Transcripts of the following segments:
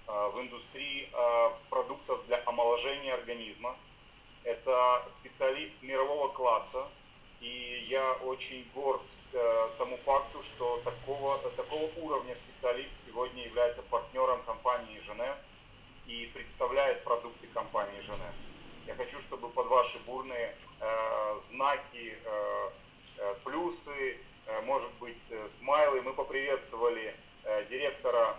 в индустрии продуктов для омоложения организма. Это специалист мирового класса, и я очень горд тому факту, что такого уровня специалист сегодня является партнером компании Jeunesse и представляет продукты компании Jeunesse. Я хочу, чтобы под ваши бурные знаки, плюсы, может быть, смайлы, мы поприветствовали директора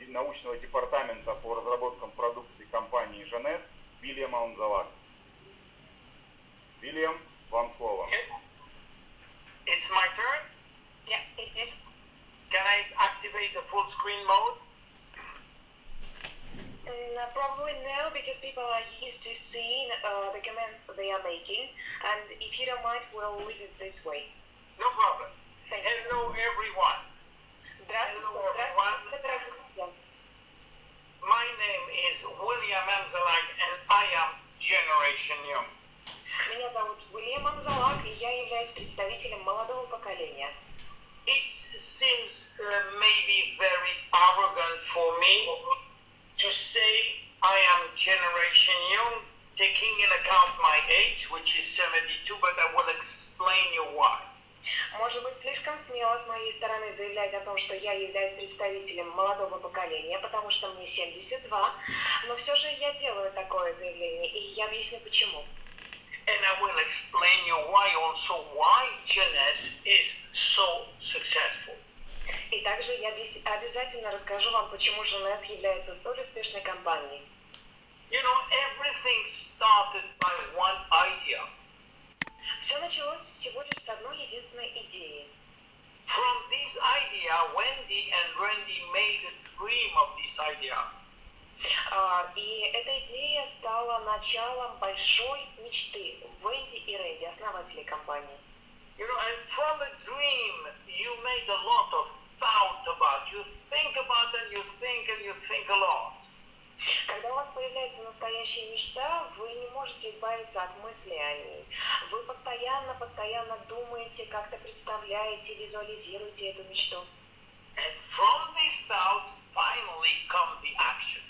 научного департамента по разработкам продукции компании Jeunesse Уильяма Амзаллага. Уильям, вам слово. It's my turn? Yeah, it is. Can I activate the full screen mode? Probably no, because people are used to seeing the comments they are making, and if you don't mind, we'll leave it this way. No problem. Thank you. Hello, everyone. Здравствуйте. My name is Уильям Амзаллаг, and I am Generation Young. Меня зовут Уильям Амзаллаг, и я являюсь представителем молодого поколения. It seems maybe very arrogant for me to say I am Generation Young, taking in account my age, which is 72, but I will explain you why. Может быть, слишком смело с моей стороны заявлять о том, что я являюсь представителем молодого поколения, потому что мне 72, но все же я делаю такое заявление, и я объясню почему. And I will explain you why Jeunesse is so successful. И также я обязательно расскажу вам, почему Jeunesse является столь успешной компанией. You know, everything started by one idea. Все началось всего лишь с одной единственной идеи. From this idea, Wendy and Randy made a dream of this idea. И эта идея стала началом большой мечты Венди и Рэнди, основателей компании. You know, and from a dream, you made a lot of thought about. You think about and you think a lot. Когда у вас появляется настоящая мечта, вы не можете избавиться от мыслей о ней. Вы постоянно думаете, как-то представляете, визуализируете эту мечту. And from this thought, finally comes the action.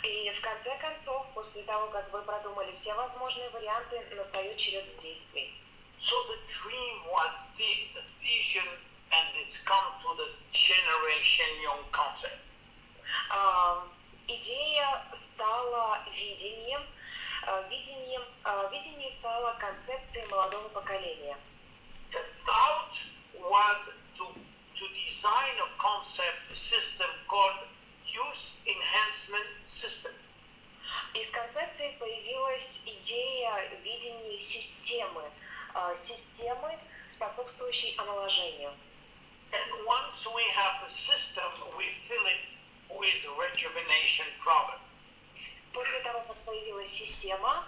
И в конце концов, после того, как вы продумали все возможные варианты, настает черед действий. So the dream was the vision, and it's come to the Generation Young concept. Идея стала видением, видение стало концепцией молодого поколения. The thought was to design a concept system called Use Enhancement System. Из концепции появилась идея видения системы, способствующей омоложению. And once we have the system, we fill it with rejuvenation product. После того, как появилась система,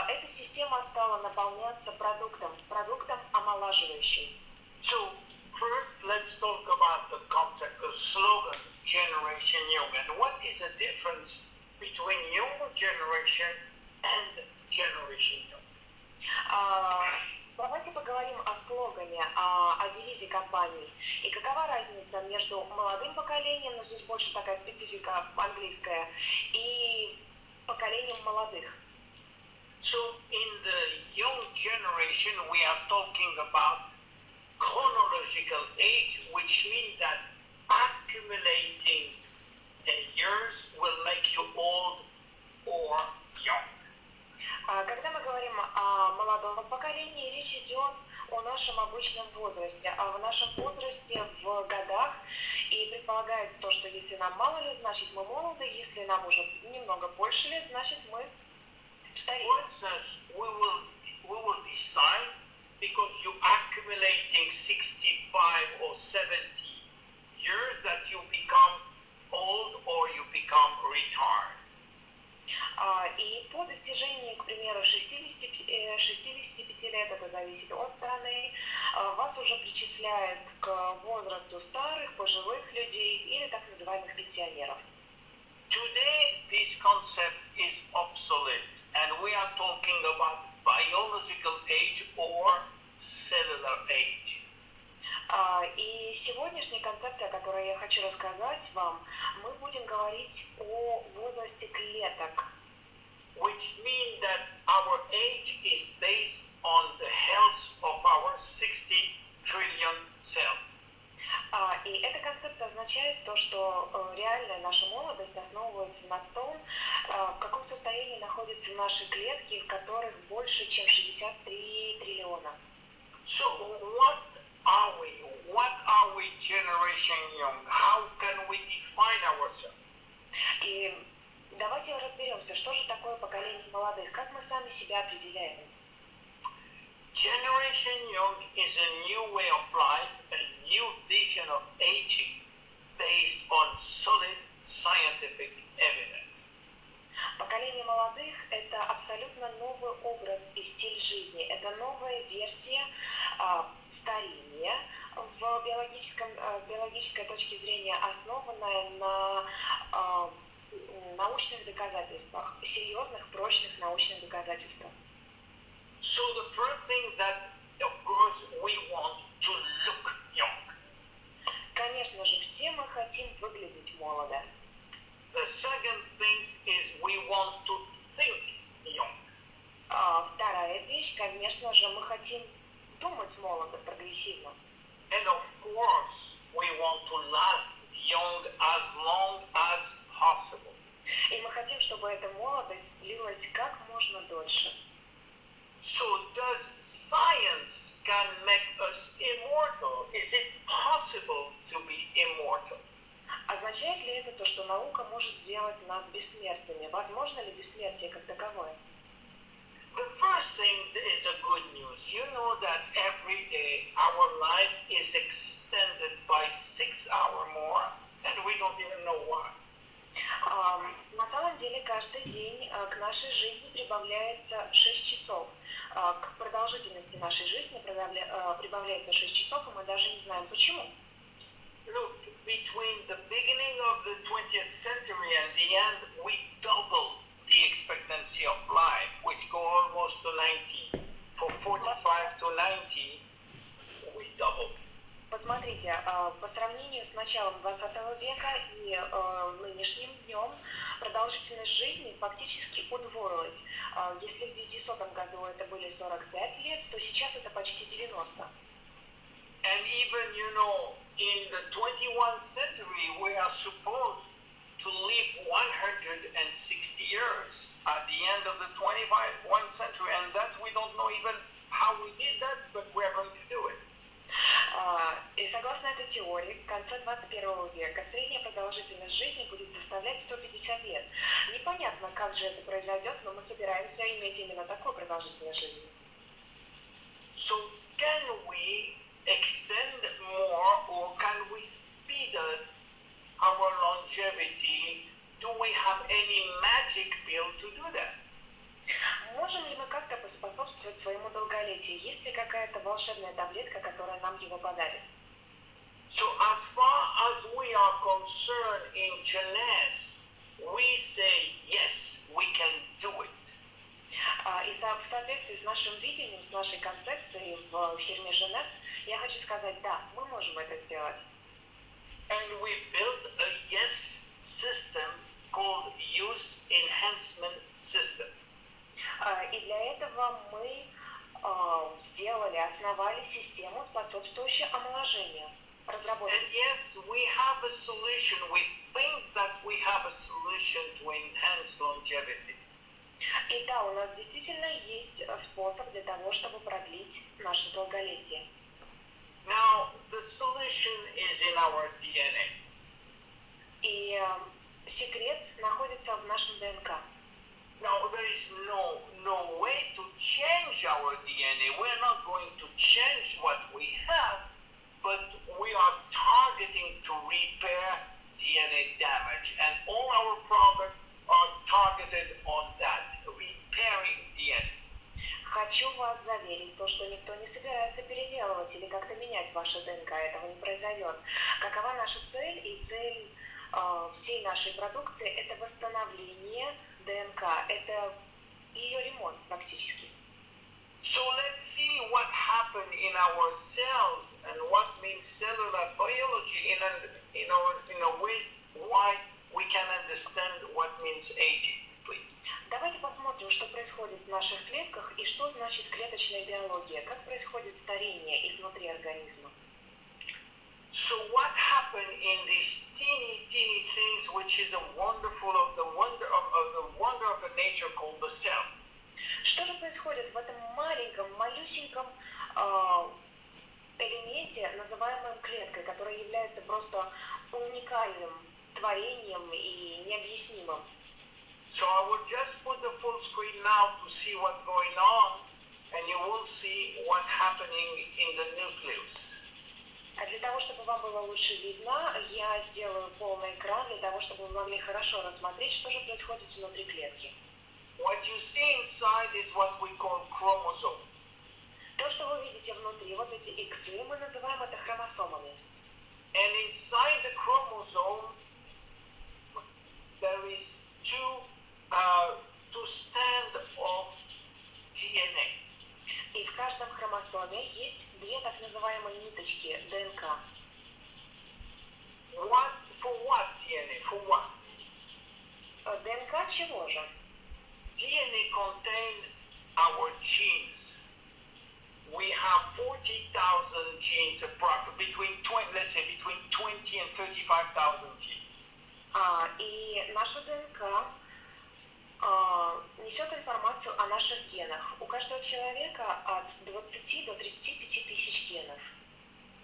эта система стала наполняться продуктом омолаживающим. So first, let's talk about the concept, the slogan, Generation Young, and what is the difference between younger generation and Generation Young? Давайте поговорим о слогане, о девизе компании. И какова разница между молодым поколением, но здесь больше такая специфика английская, и поколением молодых. So in the young generation, we are talking about chronological age, which means that accumulating years will make you old or young. Когда мы говорим о молодом поколении, речь идет о нашем обычном возрасте, а в нашем возрасте в годах, и предполагается то, что если нам мало лет, значит мы молоды, если нам уже немного больше лет, значит мы стареем. For instance, we will decide, because you accumulating 65 or 70 years, that you become old or you become retired. И по достижении, к примеру, 65 лет, это зависит от страны, вас уже причисляют к возрасту старых, пожилых людей или так называемых пенсионеров. Today, this concept is obsolete, and we are talking about biological age or cellular age. И сегодняшняя концепция, о которой я хочу рассказать вам, мы будем говорить о возрасте клеток. Which means that our age is based on the health of our 60 trillion cells. И эта концепция означает то, что реальная наша молодость основывается на том, в каком состоянии находятся наши клетки, в которых больше, чем 63 триллиона. So what are we? What are we, generation young? How can we define ourselves? И давайте разберемся, что же такое поколение молодых, как мы сами себя определяем. Generation Young is a new way of life, a new vision of aging based on solid scientific evidence. Поколение молодых – это абсолютно новый образ и стиль жизни. Это новая версия старения с биологической точки зрения, основанная на научных доказательствах, серьезных, прочных научных доказательствах. So the first thing that, of course, we want to look young. Конечно же, все мы хотим выглядеть молодо. The second thing is we want to think young. Вторая вещь, конечно же, мы хотим думать молодо, прогрессивно. And of course, we want to last young as long as possible. И мы хотим, чтобы эта молодость длилась как можно дольше. So does science can make us immortal? Is it possible to be immortal? Означает ли это то, что наука может сделать нас бессмертными? Возможно ли бессмертие как таковое? The first thing is a good news. You know that every day our life is extended by 6 hours more, and we don't even know why. На самом деле каждый день к нашей жизни прибавляется 6 часов. К продолжительности нашей жизни прибавляется 6 часов, и мы даже не знаем почему. Look, between the beginning of the 20th century and the end, we doubled the expectancy of life, which go almost to 90. For 45 to 90, we doubled. Посмотрите, по сравнению с началом 20 века и нынешним днем продолжительность жизни фактически удвоилась. Если в 900 году это были 45 лет, то сейчас это почти 90. And even, you know, in the 21st century, we are supposed to live 160 years at the end of the 21st century, and that we don't know even how we did that, but we are going to do it. И согласно этой теории, в конце 21 века средняя продолжительность жизни будет составлять 150 лет. Непонятно, как же это произойдет, но мы собираемся иметь именно такую продолжительность жизни. So can we extend more, or can we speed up our longevity? Do we have any magic pill to do that? Можем ли мы как-то поспособствовать своему долголетию? Есть ли какая-то волшебная таблетка, которая нам его подарит? So as far as we are concerned in Jeunesse, we say yes, we can do it. И в соответствии с нашим видением, с нашей концепцией в фирме Jeunesse, я хочу сказать, да, мы можем это сделать. And we built a yes system called Use Enhancement System. И для этого мы основали систему, способствующую омоложению. Разработали. And yes, we have a solution. We think that we have a solution to enhance longevity. И да, у нас действительно есть способ для того, чтобы продлить наше долголетие. Now, the solution is in our DNA. И секрет находится в нашем ДНК. Now, there is no way to change our DNA. We're not going to change what we have, but we are targeting to repair DNA damage. And all our products are targeted on that, repairing DNA. Хочу вас заверить, то, что никто не собирается переделывать или как-то менять ваше ДНК, этого не произойдет. Какова наша цель и цель всей нашей продукции – это восстановление ДНК, это ее ремонт практически. So let's see what happened in our cells and what means cellular biology in a way why we can understand what means aging, please. Давайте посмотрим, что происходит в наших клетках и что значит клеточная биология, как происходит старение изнутри организма. So what happened in these teeny things, which is the wonder of the nature called the cells? Что же происходит в этом маленьком, малюсеньком элементе, называемом клеткой, которая является просто уникальным творением и необъяснимым? So I will just put the full screen now to see what's going on, and you will see what's happening in the nucleus. А для того, чтобы вам было лучше видно, я сделаю полный экран, для того, чтобы вы могли хорошо рассмотреть, что же происходит внутри клетки. What you see inside is what we call chromosome. То, что вы видите внутри, вот эти иксы, мы называем это хромосомами. And inside the chromosome, there is two strands of DNA. И в каждом хромосоме есть две так называемые ниточки ДНК. For what DNA? For what? ДНК чего же? DNA contains our genes. We have 40,000 genes, between 20 and 35,000 genes. И наша ДНК несет информацию о наших генах. У каждого человека от 20 до 35 тысяч генов.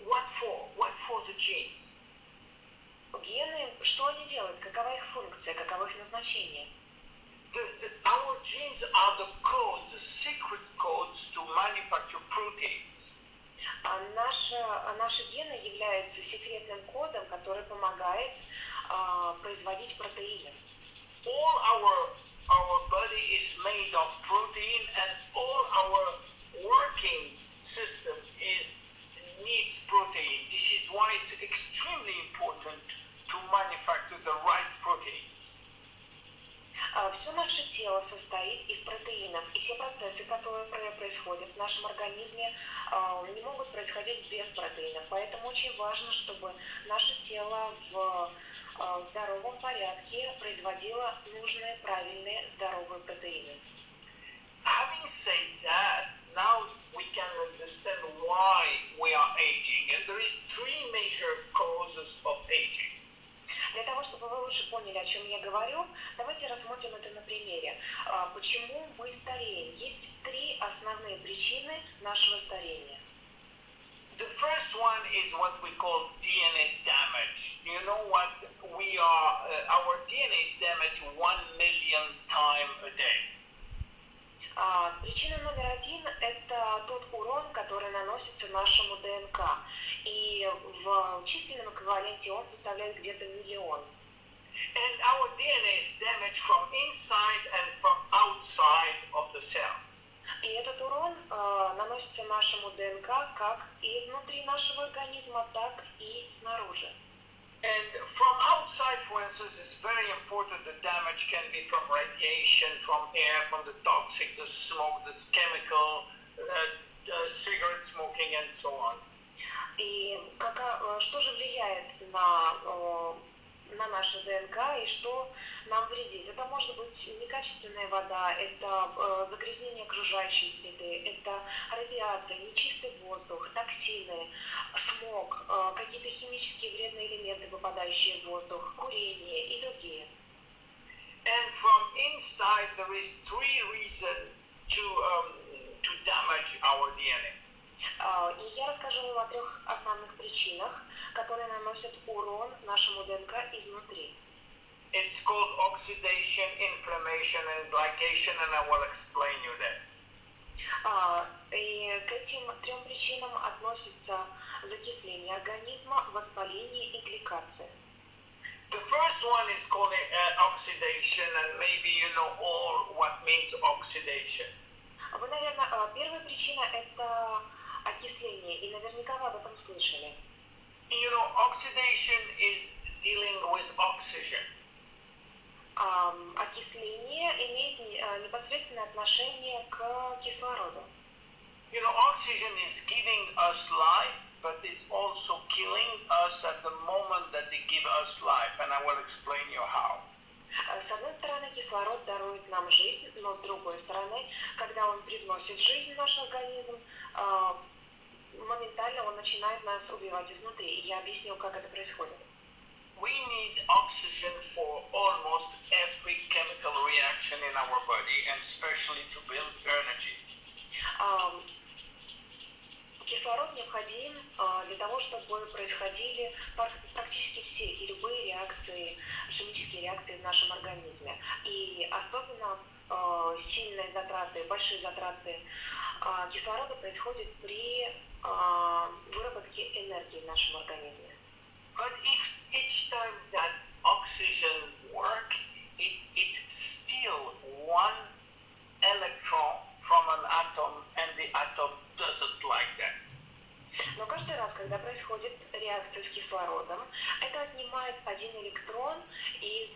What for? What for the genes? Гены, что они делают? Какова их функция? Каково их назначение? Our genes are the codes, the secret codes to manufacture proteins. Наши гены являются секретным кодом, который помогает производить протеины. All our body is made of protein, and all our working system needs protein. This is why it's extremely important to manufacture the right proteins. Все наше тело состоит из протеинов, и все процессы, которые происходят в нашем организме, не могут происходить без протеинов. Поэтому очень важно, чтобы наше тело в здоровом порядке производило нужные, правильные, здоровые протеины. Having said that, now we can understand why we are aging, and there is three major causes of aging. Для того, чтобы вы лучше поняли, о чем я говорю, давайте рассмотрим это на примере. Почему мы стареем? Есть три основные причины нашего старения. The first one is what we call DNA damage. You know what we are? Our DNA is damaged 1 million times a day. Причина номер один – это тот урон, который наносится нашему ДНК. И в численном эквиваленте он составляет где-то 1 миллион. And our DNA is damaged from inside and from outside of the cells. И этот урон наносится нашему ДНК как и изнутри нашего организма, так и снаружи. And from outside, for instance, it's very important. The damage can be from radiation, from air, from the toxic, the smoke, the chemical, cigarette smoking, and so on. И что же влияет на наше ДНК и что нам вредит? Это может быть некачественная вода, это загрязнение окружающей среды, это радиация, нечистый воздух, токсины, смог, какие-то химические вредные элементы, попадающие в воздух, курение и другие. And from inside, there is three reasons to damage our DNA. И я расскажу вам о трех основных причинах, которые наносят урон нашему ДНК изнутри. It's called oxidation, inflammation, and glycation, and I will explain you that. И к этим трем причинам относятся закисление организма, воспаление и гликация. The first one is called oxidation, and maybe you know all what means oxidation. Вы, наверное, первая причина – это окисление, и наверняка вы об этом слышали. You know, oxidation is dealing with oxygen. Окисление имеет непосредственное отношение к кислороду. Oxygen is giving us life, but it's also killing us at the moment that they give us life, and I will explain you how. С одной стороны, кислород дарует нам жизнь, но с другой стороны, когда он привносит жизнь в наш организм, моментально он начинает нас убивать изнутри. И я объясню, как это происходит. We need oxygen for almost every chemical reaction in our body, and especially to build energy. Кислород необходим для того, чтобы происходили практически все и любые реакции, химические реакции в нашем организме. И особенно сильные затраты, большие затраты кислорода происходят при выработке энергии в нашем организме. But if each time that oxygen works, it steals one electron from an atom, and the atom doesn't like that. Но каждый раз, когда происходит реакция с кислородом, это отнимает один электрон из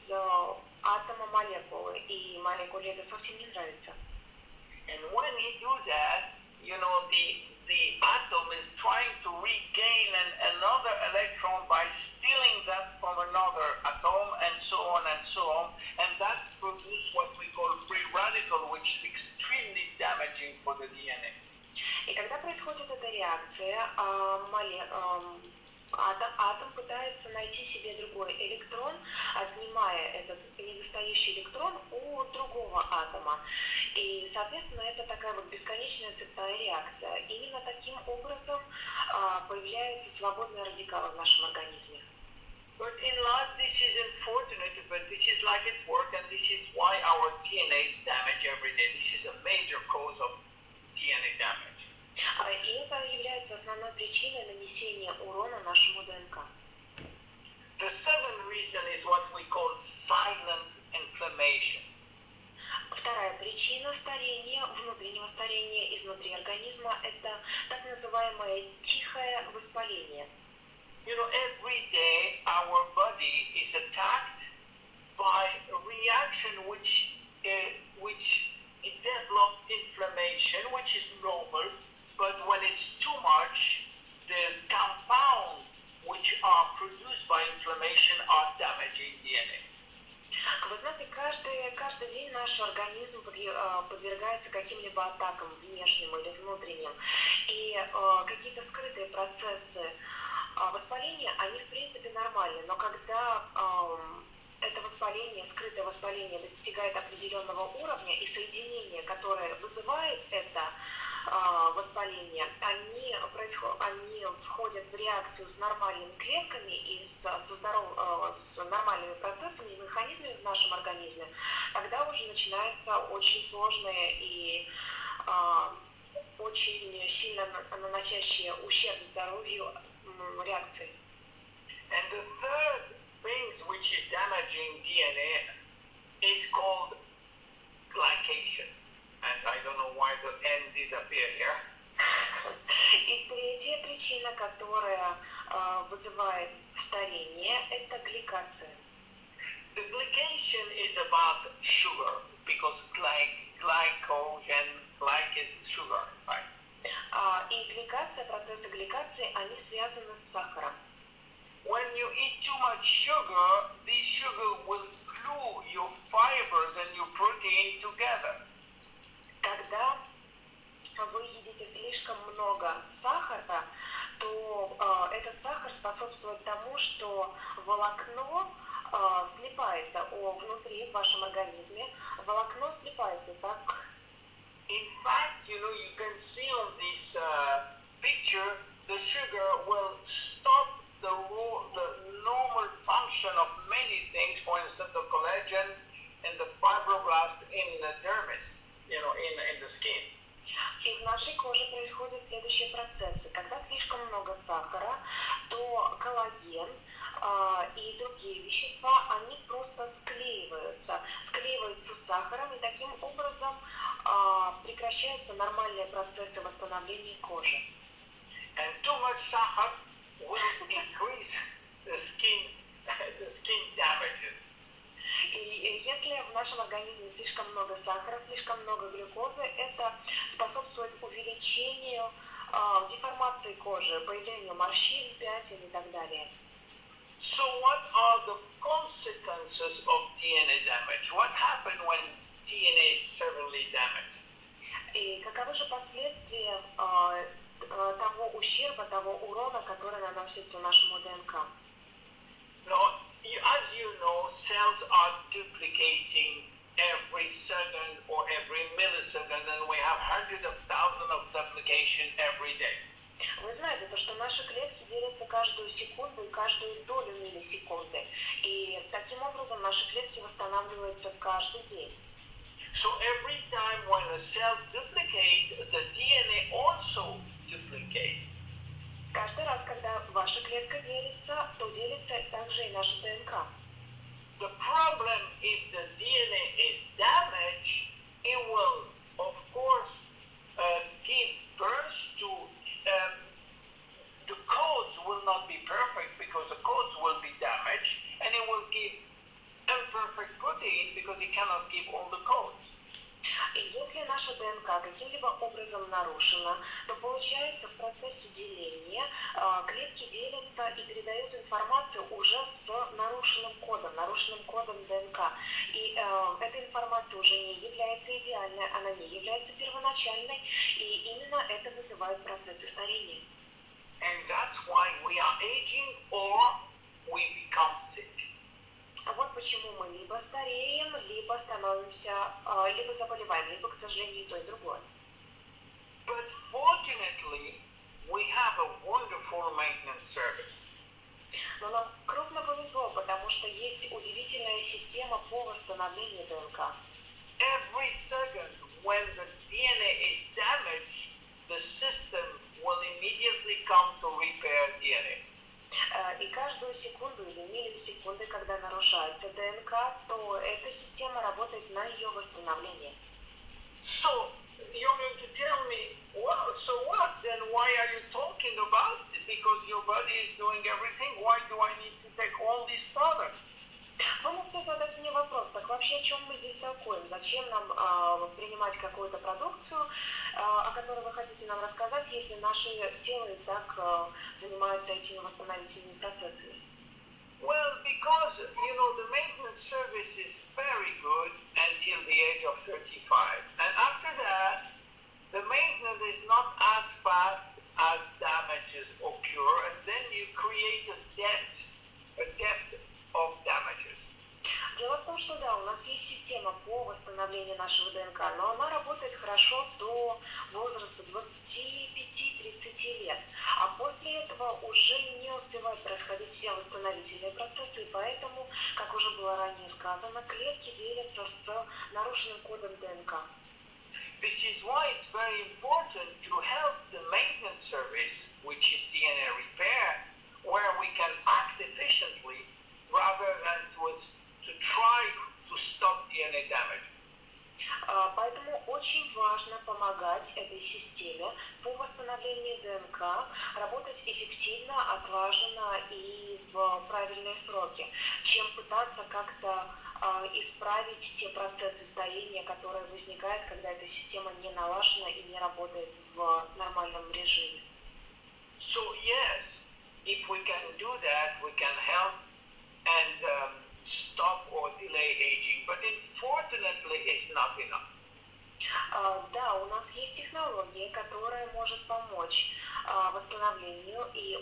атома молекулы, и молекуле это совсем не нравится. And when he do that, the atom is trying to regain another electron by stealing that from another atom, and so on and so on, and that produces what we call free radical, which is extremely damaging for the DNA. И когда происходит эта реакция, атом пытается найти себе другой электрон, отнимая этот недостающий электрон у другого атома. И, соответственно, это такая вот бесконечная цепная реакция. Именно таким образом появляются свободные радикалы в нашем организме. But in life this is unfortunate, but this is like it works, and this is why our DNA is damaged every day. This is a major cause of DNA damage. И это является основной причиной нанесения урона нашему ДНК. The second reason is what we call silent inflammation. Вторая причина старения, внутреннего старения изнутри организма, это так называемое тихое воспаление. Every day our body is attacked by a reaction which it develops inflammation, which is normal, but when it's too much, the compounds which are produced by inflammation are damaging DNA. Вы знаете, каждый день наш организм подвергается каким-либо атакам внешним или внутренним. И какие-то скрытые процессы воспаления, они в принципе нормальны. Но когда это воспаление, скрытое воспаление достигает определенного уровня, и соединение, которое вызывает это воспаление, они входят в реакцию с нормальными клетками и с нормальными процессами и механизмами в нашем организме, тогда уже начинается очень сложные и очень сильно наносящие ущерб здоровью реакции. And the third thing which is damaging DNA is called glycation. And I don't know why the N disappeared here. И третья причина, которая вызывает старение, это гликация. The glycation is about sugar, because glycogen, is sugar, right? И гликация, процессы гликации, они связаны с сахаром. When you eat too much sugar, this sugar will glue your fibers and your protein together. Когда вы едите слишком много сахара, то этот сахар способствует тому, что волокно слипается внутри в вашем организме. Волокно слипается так. In fact, you can see on this picture, the sugar will stop the normal function of many things, for instance, the collagen and the fibroblast in the dermis, in the skin. И в нашей коже происходят следующие процессы. Когда слишком много сахара, то коллаген и другие вещества, они просто склеиваются с сахаром, и таким образом прекращаются нормальные процессы восстановления кожи. And too much sahar will increase the skin damages. И если в нашем организме слишком много сахара, слишком много глюкозы, это способствует увеличению смягчению, деформации кожи, появлению морщин, пятен и так далее. So what are the consequences of DNA damage? What happened when DNA is severely damaged? И каковы же последствия того ущерба, того урона, который наносится нашему ДНК? Now, as you know, cells are duplicating every second or every millisecond, and we have hundreds of thousands of duplication every day. Вы знаете, то, что наши клетки делятся каждую секунду и каждую долю миллисекунды. И таким образом наши клетки восстанавливаются каждый день. So every time when a cell duplicates, the DNA also duplicates. Каждый раз, когда ваша клетка делится, то делится также и наша ДНК. The problem if the DNA is damaged, it will, of course, give birth to the codes will not be perfect because the codes will be damaged, and it will give imperfect protein because it cannot give all the codes. И если наша ДНК каким-либо образом нарушена, то получается в процессе деления клетки делятся и передают информацию уже с нарушенным кодом ДНК. И эта информация уже не является идеальной, она не является первоначальной, и именно это вызывает процессы старения. And that's why we are aging or we become sick. А вот почему мы либо стареем, либо становимся, либо заболеваем, либо, к сожалению, и то, и другое. But fortunately, we have a wonderful maintenance service. Но нам крупно повезло, потому что есть удивительная система по восстановлению ДНК. Every second when the DNA is damaged, the system will immediately come to repair DNA. И каждую секунду или миллисекунды, когда нарушается ДНК, то эта система работает на ее восстановление. So, you're going to tell me, well, so what? Then why are you talking about it? Because your body is doing everything. Why do I need to take all these products? Вы можете задать мне вопрос, так вообще о чем мы здесь толкуем? Зачем нам принимать какую-то продукцию, о которой вы хотите нам рассказать, если наше тело и так занимается этими восстановительными процессами? Well, because, the maintenance service is very good until the age of 35. And after that, the maintenance is not as fast as damages occur, and then you create a depth of damages. Дело в том, что да, у нас есть система по восстановлению нашего ДНК, но она работает хорошо до возраста 25-30 лет. А после этого уже не успевают происходить все восстановительные процессы, и поэтому, как уже было ранее сказано, клетки делятся с нарушенным кодом ДНК. This is why it's very important to help the maintenance service, which is DNA repair, where we can act efficiently rather than to try to stop DNA damage. Поэтому очень важно помогать этой системе по восстановлению ДНК, работать эффективно, отлаженно и в правильные сроки, чем пытаться как-то исправить те процессы старения, которые возникают, когда эта система не налажена и не работает в нормальном режиме. So yes, if we can do that, we can help and stop or delay aging, but unfortunately it's not enough. Да, у нас есть технология, которая может помочь восстановлению и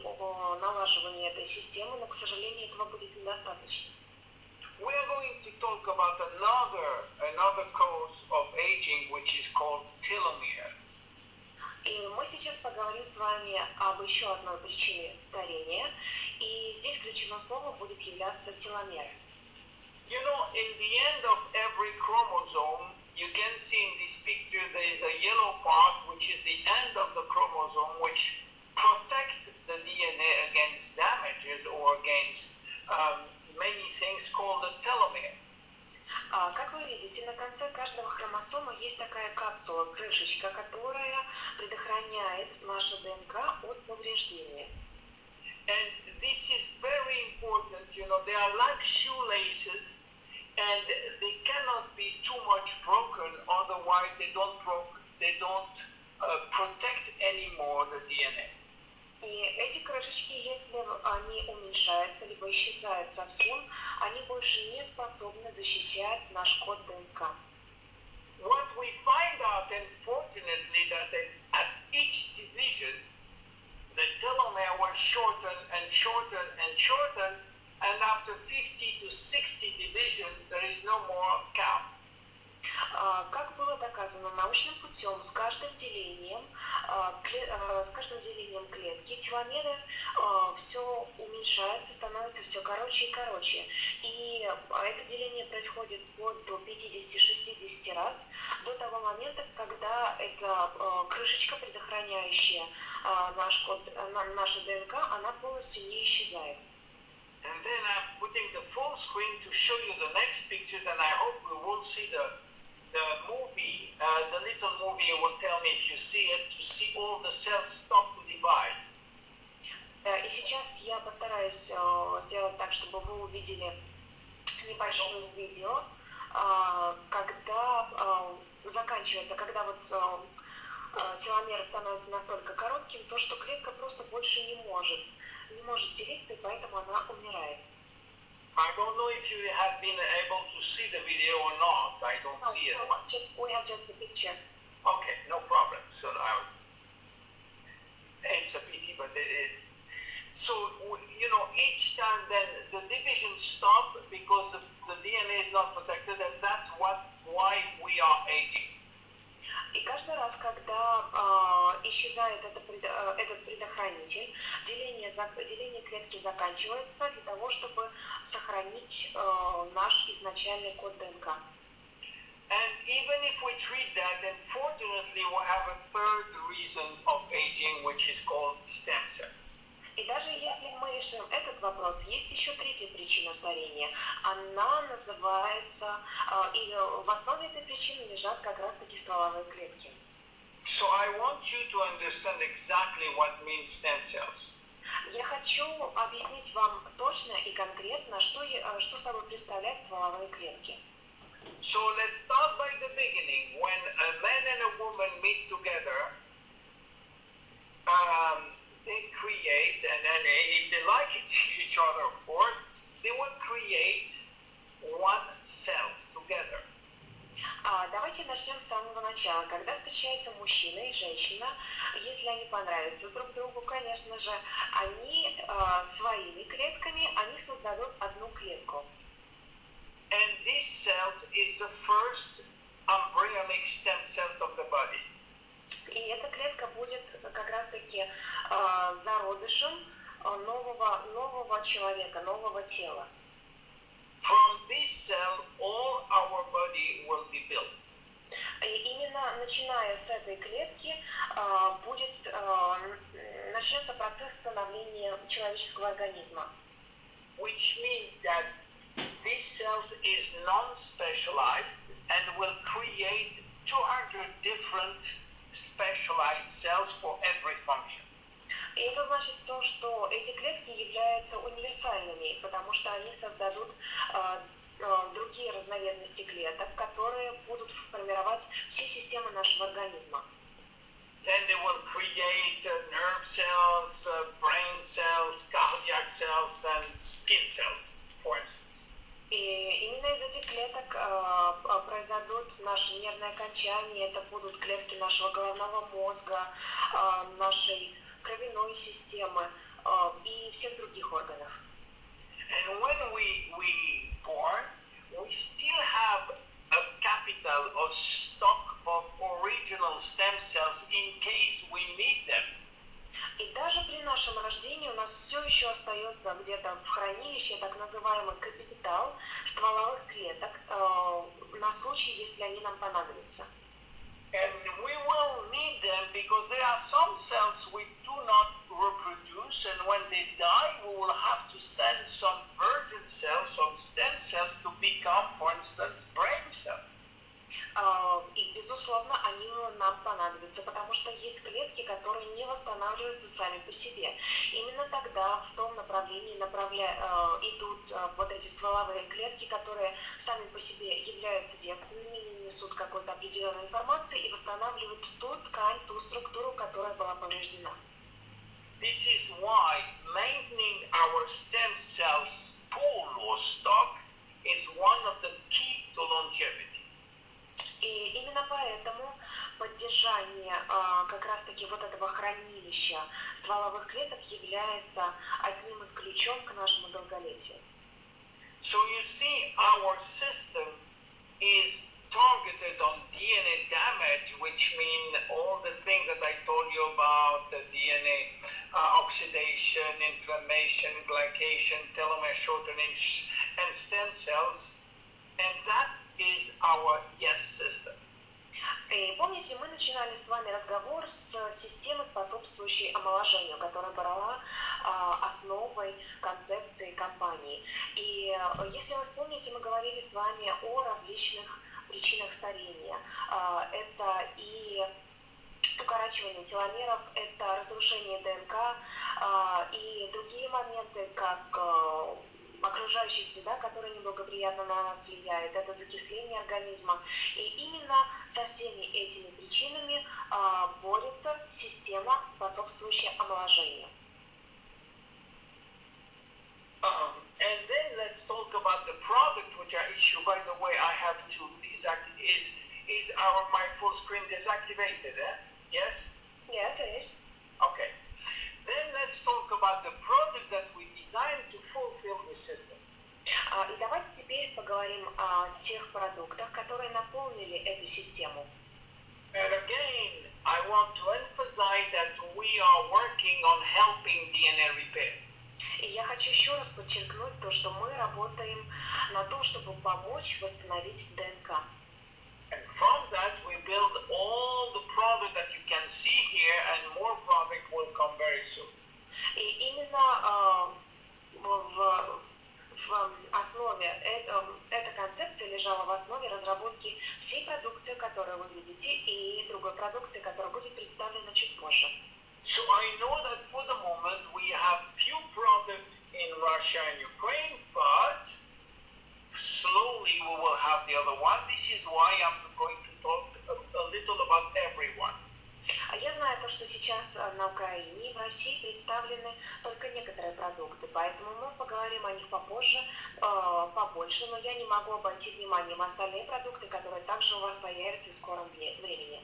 налаживанию этой системы, но, к сожалению, этого будет недостаточно. We are going to talk about another cause of aging, which is called telomeres. И мы сейчас поговорим с вами об еще одной причине старения, и здесь ключевым словом будет являться теломеры. In the end of every chromosome, you can see in this picture there is a yellow part, which is the end of the chromosome, which protects the DNA against damages or against many things called the telomeres. Как вы видите, на конце каждого хромосома есть такая капсула, крышечка, которая предохраняет нашу ДНК от повреждения. And this is very important, they are like shoelaces, and they cannot be too much broken, otherwise they don't protect anymore the DNA. И эти крышечки, если они уменьшаются, либо исчезают совсем, они больше не способны защищать наш код ДНК. What we find out, unfortunately, that at each division, the telomere will shorten and shorten and shorten, and after 50 to 60 divisions, there is no more count. Как было доказано научным путем, с каждым делением клетки теломеры все уменьшаются, становятся все короче и короче. И это деление происходит вплоть до 50-60 раз, до того момента, когда эта крышечка, предохраняющая нашу ДНК, она полностью не исчезает. And then I'm putting the full screen to show you the next pictures, and I hope we will see the movie, the little movie will tell me if you see it, to see all the cells stop to divide. И сейчас я постараюсь сделать так, чтобы вы увидели небольшое видео, когда заканчивается, когда вот теломеры становятся настолько коротким, то что клетка просто больше не может делиться, и поэтому она умирает. I don't know if you have been able to see the video or not. I don't see it. We have just the picture. Okay, no problem. So it's a pity, but so each time then the divisions stop because the DNA is not protected, and that's why we are aging. И каждый раз, когда исчезает этот предохранитель, деление клетки заканчивается для того, чтобы сохранить наш изначальный код ДНК. And even if we treat that, unfortunately we have a third reason of aging, which is called stem cells. И даже если мы решим этот вопрос, есть еще третья причина старения. Она называется, и в основе этой причины лежат как раз-таки стволовые клетки. So I want you to understand exactly what means stem cells. Я хочу объяснить вам точно и конкретно, что собой представляют стволовые клетки. So let's start by the beginning. When a man and a woman meet together, they create, and then if they like each other, of course, they will create one cell together. Давайте начнем с самого начала. Когда встречаются мужчина и женщина, если они понравятся друг другу, конечно же, они своими клетками, они создадут одну клетку. And this cell is the first embryonic stem cells of the body. И эта клетка будет как раз-таки зародышем нового человека, нового тела. From this cell, all our body will be built. И именно начиная с этой клетки начнется процесс становления человеческого организма. Which means that this cell is non-specialized and will create 200 different specialized cells for every function. И это значит то, что эти клетки являются универсальными, потому что они создадут другие разновидности клеток, которые будут формировать все системы нашего организма. Then they will create nerve cells, brain cells, cardiac cells, and skin cells, for instance. И именно из этих клеток произойдут наши нервные окончания, это будут клетки нашего головного мозга, нашей кровяной системы и всех других органов. And when we born, we still have a capital or stock of original stem cells in case we need them. И даже при нашем рождении у нас все еще остается где-то в хранилище так называемый капитал стволовых клеток на случай, если они нам понадобятся. And we will need them because there are some cells we do not reproduce, and when they die, we will have to send some virgin cells, some stem cells, to become, for instance, brain cells. И, безусловно, они нам понадобятся, потому что есть клетки, которые не восстанавливаются сами по себе. Именно тогда в том направлении идут вот эти стволовые клетки, которые сами по себе являются девственными, не несут какой-то определенной информации и восстанавливают ту ткань, ту структуру, которая была повреждена. This is why maintaining our stem cells pool or stock is one of the key to longevity. И именно поэтому поддержание как раз-таки вот этого хранилища стволовых клеток является одним из ключом к нашему долголетию. So you see, our system is targeted on DNA damage, which means all the things that I told you about, the DNA oxidation, inflammation, glycation, telomere shortening, and stem cells, and that is our yes system. И помните, мы начинали с вами разговор с системы, способствующей омоложению, которая брала основой концепции компании. И если вы вспомните, мы говорили с вами о различных причинах старения. Это и укорачивание теломеров, это разрушение ДНК и другие моменты, как окружающая среда, которая неблагоприятно на нас влияет, это закисление организма. И именно со всеми этими причинами борется система, способствующая омоложению. And then let's talk about the product which I issue. By the way, I have to deactivate. Is my full screen deactivated? Yes? Yes, it is. Okay. Then let's talk about the product that we designed to fulfill the system. И давайте теперь поговорим о тех продуктах, которые наполнили эту систему. And again, I want to emphasize that we are working on helping DNA repair. И я хочу еще раз подчеркнуть то, что мы работаем на том, чтобы помочь восстановить ДНК. And from that, we build all the product that you can see here, and more product will come very soon. И именно в основе эта концепция лежала в основе разработки всей продукции, которую вы видите, и другой продукции, которая будет представлена чуть позже. So I know that for the moment we have few products in Russia and Ukraine, but slowly we will have the other one. This is why I'm going to talk a little about everyone. Я знаю то, что сейчас на Украине и в России представлены только некоторые продукты, поэтому мы поговорим о них попозже, побольше, но я не могу обойти вниманием остальные продукты, которые также у вас появятся в скором времени.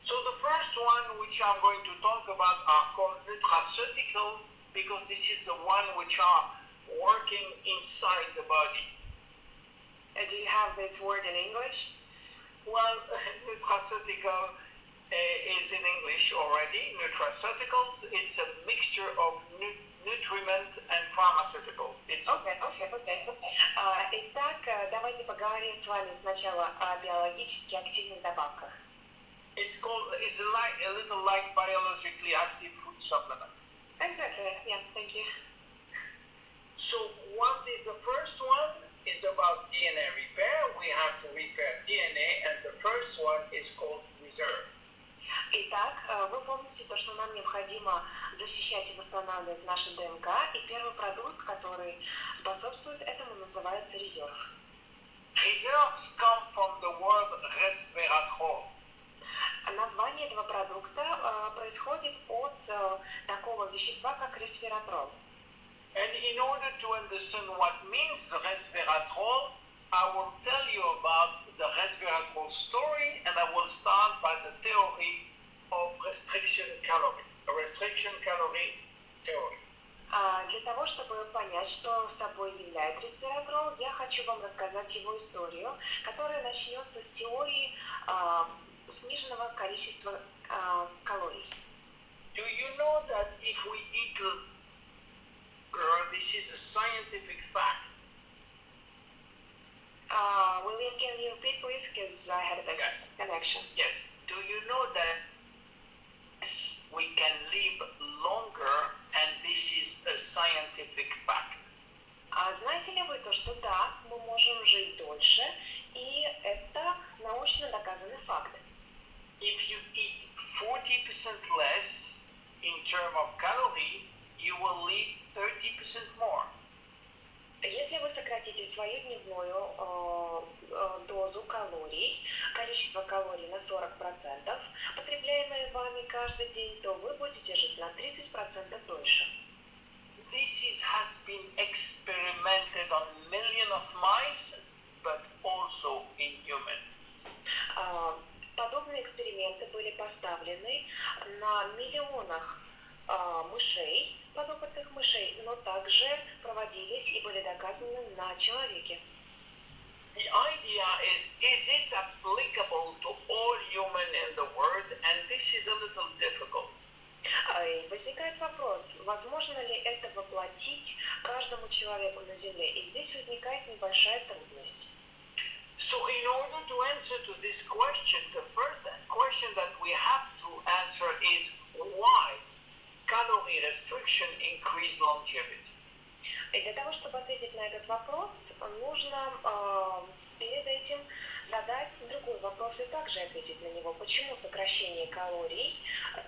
So the first one which I'm going to talk about are called nutraceutical, because this is the one which are working inside the body. Do you have this word in English? Well, nutraceutical is in English already. Nutraceuticals, it's a mixture of nutriment and pharmaceutical. Okay. Итак, давайте поговорим с вами сначала о биологически активных добавках. It's a little like biologically active food supplement. Exactly, yeah, thank you. So what is the first one? Is about DNA repair. We have to repair DNA, and the first one is called reserve. Итак, вы помните то, что нам необходимо защищать и восстанавливать наши ДНК, и первый продукт, который способствует этому, называется резерв. Reserves come from the word resveratrol. Название этого продукта происходит от такого вещества, как ресвератрол. And in order to understand what means resveratrol, I will tell you about the resveratrol story, and I will start by the theory of restriction calorie theory. Для того, чтобы понять, что собой является ресвератрол, я хочу вам рассказать его историю, которая начнется с теории сниженного количества калорий. Do you know that if we eat this is a scientific fact? William, can you repeat, please? Because I had a bad connection. Yes. Do you know that we can live longer, and this is a scientific fact? А знаете ли вы то, что да, мы можем жить дольше, и это научно term of calorie, you will live 30% more. Если вы сократите свою дневную дозу калорий, количество калорий на 40%, потребляемые вами каждый день, то вы будете жить на 30% дольше. Has been experimented on millions of mice, but also in humans. Подобные эксперименты были поставлены на миллионах мышей, подопытных мышей, но также проводились и были доказаны на человеке. The idea is it applicable to all humans in the world? And this is a little difficult. Возникает вопрос, возможно ли это воплотить каждому человеку на Земле? И здесь возникает небольшая трудность. So in order to answer to this question, the first question that we have to answer is why calorie restriction increase longevity? И для того, чтобы ответить на этот вопрос, нужно перед этим задать другой вопрос и также ответить на него. Почему сокращение калорий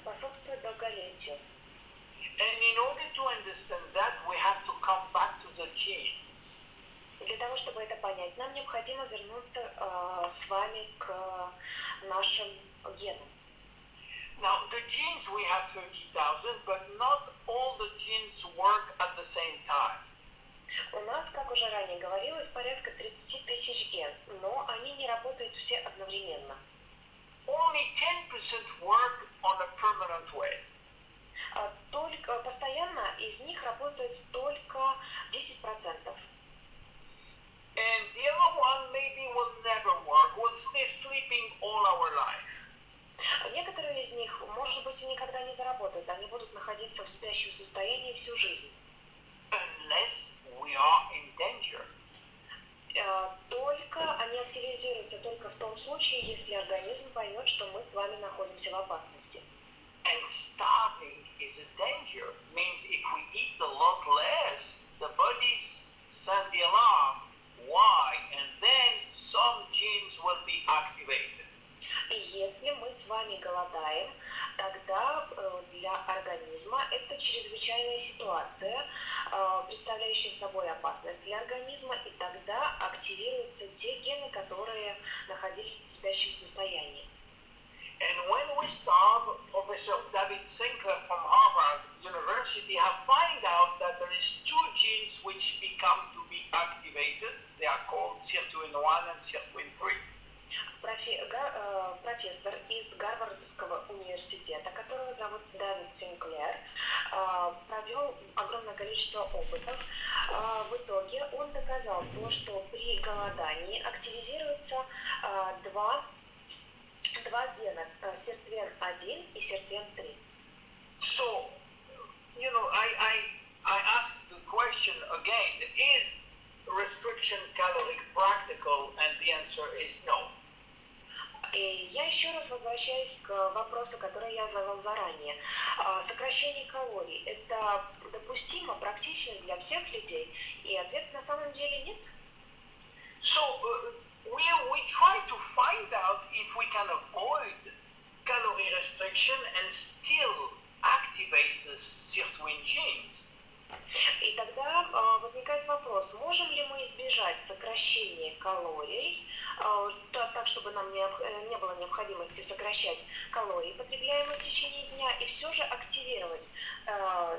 способствует долголетию? And in order to understand that, we have to come back to the genes. Для того, чтобы это понять, нам необходимо вернуться с вами к нашим генам. Now, the genes we have 30,000, but not all the genes work at the same time. У нас, как уже ранее говорилось, порядка 30 тысяч ген, но они не работают все одновременно. Only 10% work on a permanent way. Только постоянно из них работает только 10%. And the other one maybe will never work, will stay sleeping all our life. Некоторые из них, может быть, и никогда не заработают, они будут находиться в спящем состоянии всю жизнь. Unless we are in danger. Только они активизируются только в том случае, если организм поймет, что мы с вами находимся в опасности. And starving is a danger. Means if we eat a lot less, the body sends the alarm. Why? And then some genes will be activated. И если мы с вами голодаем, тогда для организма это чрезвычайная ситуация, представляющая собой опасность для организма, и тогда активируются те гены, которые находились в спящем состоянии. And when we starve, Professor David Sinclair from Harvard University have found out that there is two genes which become to be activated. They are called sirtuin-1 and sirtuin-3. Профессор из Гарвардского университета, которого зовут Дэвид Синклер, провел огромное количество опытов. В итоге он доказал то, что при голодании активизируются два гена, сиртвен-1 и сиртвен-3. So, I asked the question again, is restriction caloric practical? And the answer is no. И я еще раз возвращаюсь к вопросу, который я задал заранее. Сокращение калорий – это допустимо, практично для всех людей? И ответ на самом деле нет. So, we try to find out if we can avoid calorie restriction and still activate the sirtuin genes. И тогда возникает вопрос, можем ли мы избежать сокращения калорий, так, чтобы нам не было необходимости сокращать калории, потребляемые в течение дня, и все же активировать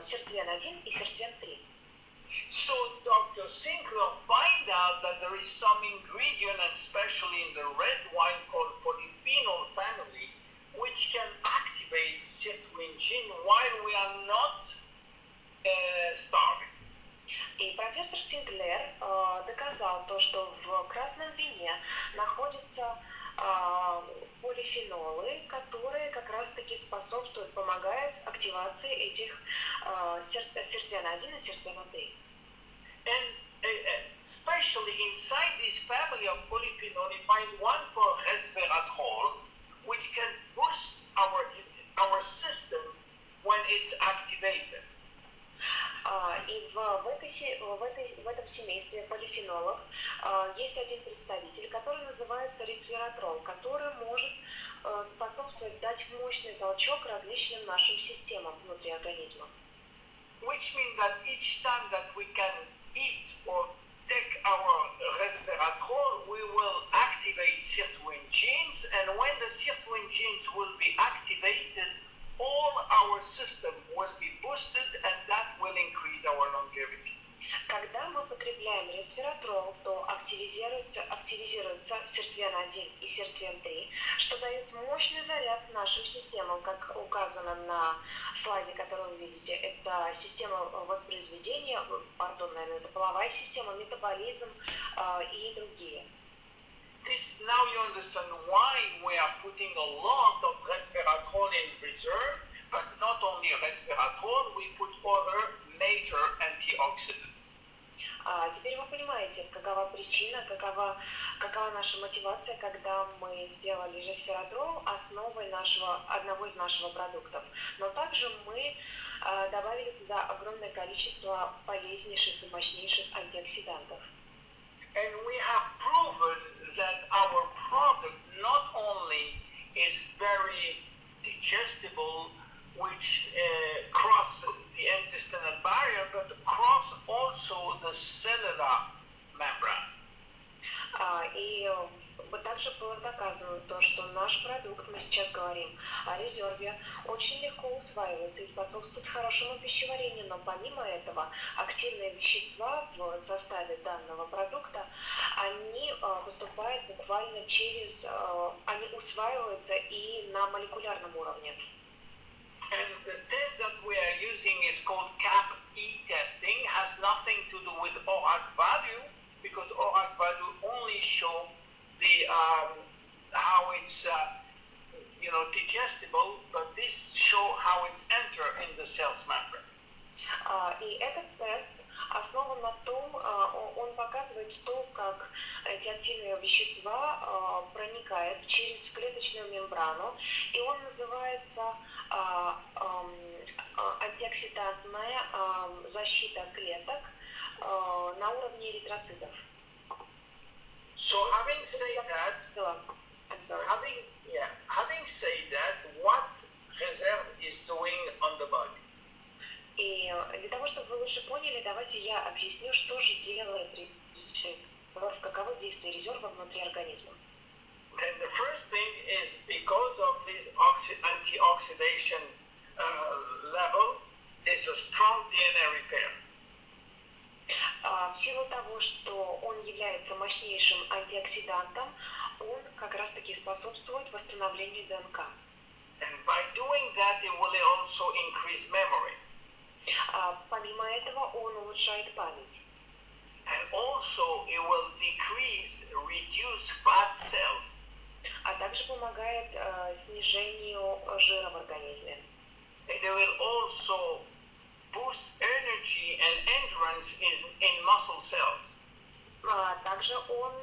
сиртвен-1 и сиртвен-3. So Dr. Sinclair find out that there is some ingredient, especially in the red wine called polyphenol family, which can activate sirtuin gene while we are not starving. И профессор Синклер доказал то, что в красном вине находятся полифенолы, которые как раз-таки способствуют, помогают активации этих сиртвен-1 и сиртвен-3. And especially inside this family of polyphenol, you find one called resveratrol, which can boost our system when it's activated. И в этой в этом семействе полифенолов есть один представитель, который называется ресвератрол, который может способствовать дать мощный толчок различным нашим системам внутри организма. Which means that each time that we can eat or take our resveratrol, we will activate certain genes, and when the certain genes will be activated, all our system will be boosted, and that will increase our longevity. Когда мы потребляем ресвератрол, то активизируется сертвен-1 и сертвен-3, что дает мощный заряд нашим системам, как указано на слайде, который вы видите. Это система воспроизведения, наверное, это половая система, метаболизм и другие. Now you understand why we are putting a lot of resveratrol in reserve, but not only resveratrol, we put other major antioxidants. Теперь вы понимаете, какова причина, какова наша мотивация, когда мы сделали ресвератрол основой одного из наших продуктов. Но также мы добавили туда огромное количество полезнейших и мощнейших антиоксидантов. And we have proven that our product not only is very digestible, which crosses the intestinal barrier, but cross also the cellular membrane. И также было доказано то, что наш продукт, мы сейчас говорим о резерве, очень легко усваивается и способствует хорошему пищеварению, но помимо этого активные вещества в составе данного продукта, они поступают буквально они усваиваются и на молекулярном уровне. And the test that we are using is called CAP-E testing, has nothing to do with ORAC value, because ORAC value only show the how it's digestible, but this show how it's enter in the cell's membrane. И этот тест основан на том, он показывает то, как эти активные вещества проникают через клеточную мембрану, и он называется антиоксидантная защита клеток на уровне эритроцитов. So having said that, what reserve is doing on the body? И для того, чтобы вы лучше поняли, давайте я объясню, что же делает резерв, каково действие резерва внутри организма. And the first thing is because of this antioxidation level, is a strong DNA repair. В силу того, что он является мощнейшим антиоксидантом, он как раз-таки способствует восстановлению ДНК. And by doing that, it will also increase memory. Помимо этого, он улучшает память. And also, it will reduce fat cells. А также помогает снижению жира в организме. And it will also boost energy and endurance in muscle cells. Также он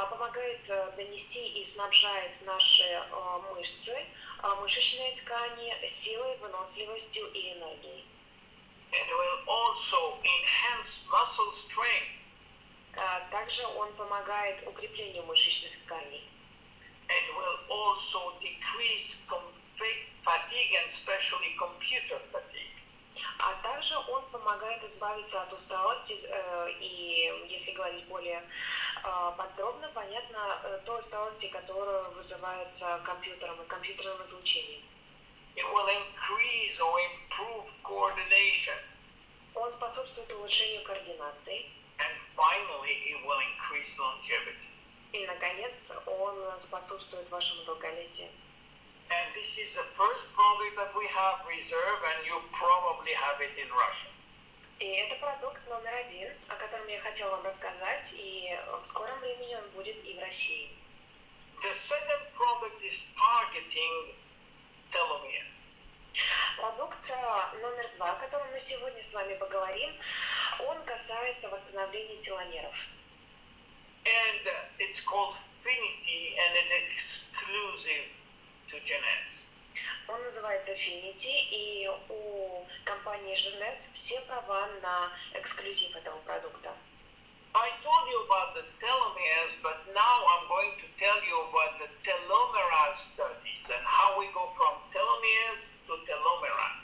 помогает донести и снабжает наши мышцы, мышечные ткани силой, выносливостью и энергией. And it will also enhance muscle strength. Также он помогает укреплению мышечных тканей. It will also decrease fatigue and especially computer fatigue. А также он помогает избавиться от усталости и, если говорить более подробно, понятно, той усталости, которая вызывается компьютером и компьютерным излучением. It will increase or improve coordination. Он способствует улучшению координации. And finally, it will increase longevity. И, наконец, он способствует вашему долголетию. And this is the first product that we have reserved, and you probably have it in Russia. И это продукт номер 1, о котором я хотела вам рассказать, и в скором времени он будет и в России. The second product is targeting telomeres. Продукт номер 2, о котором мы сегодня с вами поговорим, он касается восстановления теломеров. And it's called Finity, and it's exclusive to Jeunesse. Он называется Affinity, и у компании Jeunesse все права на эксклюзив этого продукта. I told you about the telomeres, but now I'm going to tell you about the telomerase studies and how we go from telomeres to telomerase.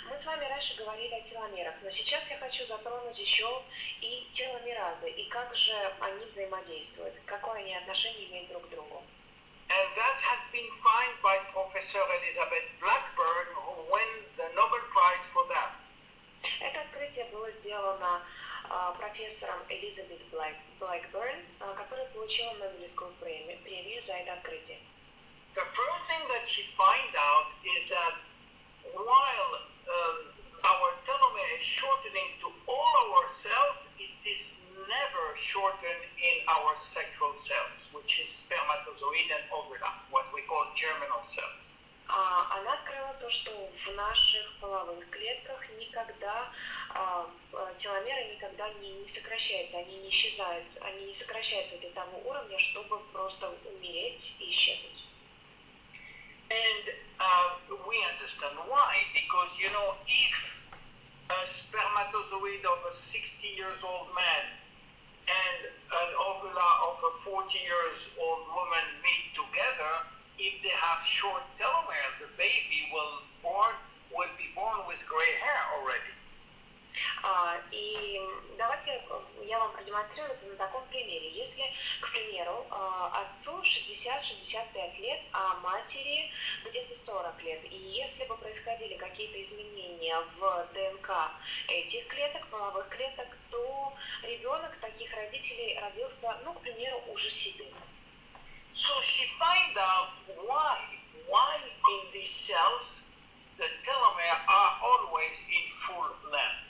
Мы с вами раньше говорили о теломерах, но сейчас я хочу затронуть еще и теломеразы, и как же они взаимодействуют, какое они отношение имеют друг к другу. And that has been found by Professor Elizabeth Blackburn, who won the Nobel Prize for that. Это открытие было сделано профессором Элизабет Блэкберн, которая получила Нобелевскую премию за это открытие. The first thing that she found out is that while our telomere is shortening to all our cells, it is never shortened in our sexual cells, which is spermatozoid and ovula, what we call germinal cells. Она открыла то, что в наших половых клетках никогда теломеры никогда не сокращаются, они не исчезают, они не сокращаются до того уровня, чтобы просто умереть и исчезнуть. And we understand why, because you know, if a spermatozoid of a 60-year-old man and an ovula of a 40-year-old woman meet together, if they have short telomeres, the baby will be born with gray hair already. И давайте я вам продемонстрирую это на таком примере. Если, к примеру, отцу 60-65 лет, а матери где-то 40 лет, и если бы происходили какие-то изменения в ДНК этих клеток, половых клеток, то ребенок таких родителей родился, ну, к примеру, уже седым. So she find out why in these cells the telomere are always in full length.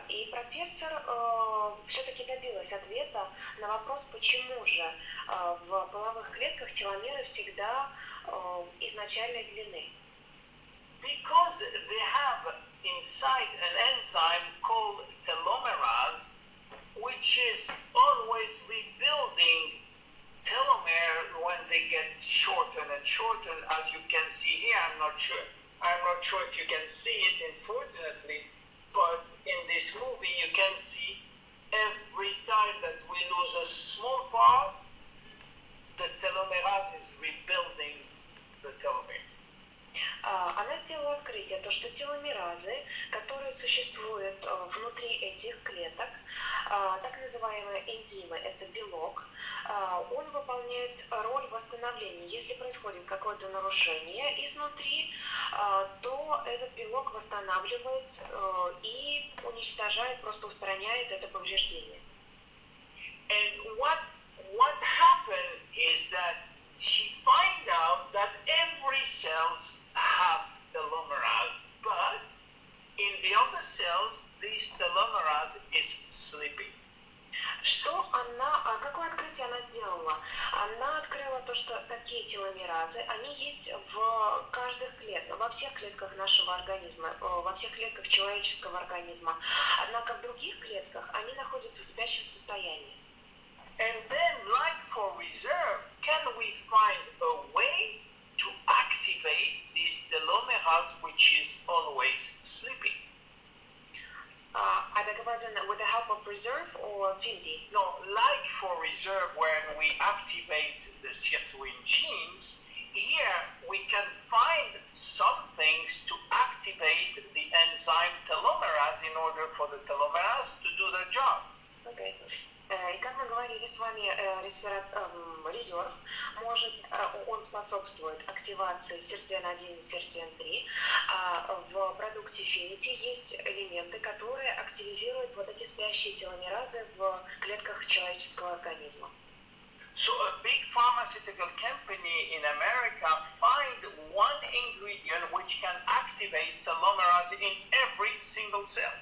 И профессор все-таки добилась ответа на вопрос, почему же в половых клетках теломеры всегда изначальной длины. Because they have inside an enzyme called telomerase, which is always rebuilding telomere when they get shorter and shorter, as you can see here. I'm not sure if you can see it, unfortunately, but in this movie you can see every time that we lose a small part, the telomerase is rebuilding the telomeres. Она сделала открытие, то, что теломеразы, которые существуют внутри этих клеток, так называемые энзимы, это белок, он выполняет роль восстановления. Если происходит какое-то нарушение изнутри, то этот белок восстанавливает и уничтожает, просто устраняет это повреждение. And what happened is that she find out that every cells have telomerase, but in the other cells, this telomerase is sleeping. Какое открытие она сделала? Она открыла то, что такие теломеразы, они есть в каждых клетках, во всех клетках нашего организма, во всех клетках человеческого организма. Однако в других клетках они находятся в спящем состоянии. And then, like for reserve, can we find a way to activate this telomerase which is always sleeping? I beg your pardon, with the help of reserve or affinity? No, like for reserve, when we activate the sirtuin genes, here we can find some things to activate the enzyme telomerase in order for the telomerase to do the job. Okay. И как мы говорили с вами, резерв он способствует активации сиртуин-1 и сиртуин-3, а в продукте Affinity есть элементы, которые активизируют вот эти спящие теломеразы в клетках человеческого организма. So a big pharmaceutical company in America find one ingredient which can activate telomerase in every single cell.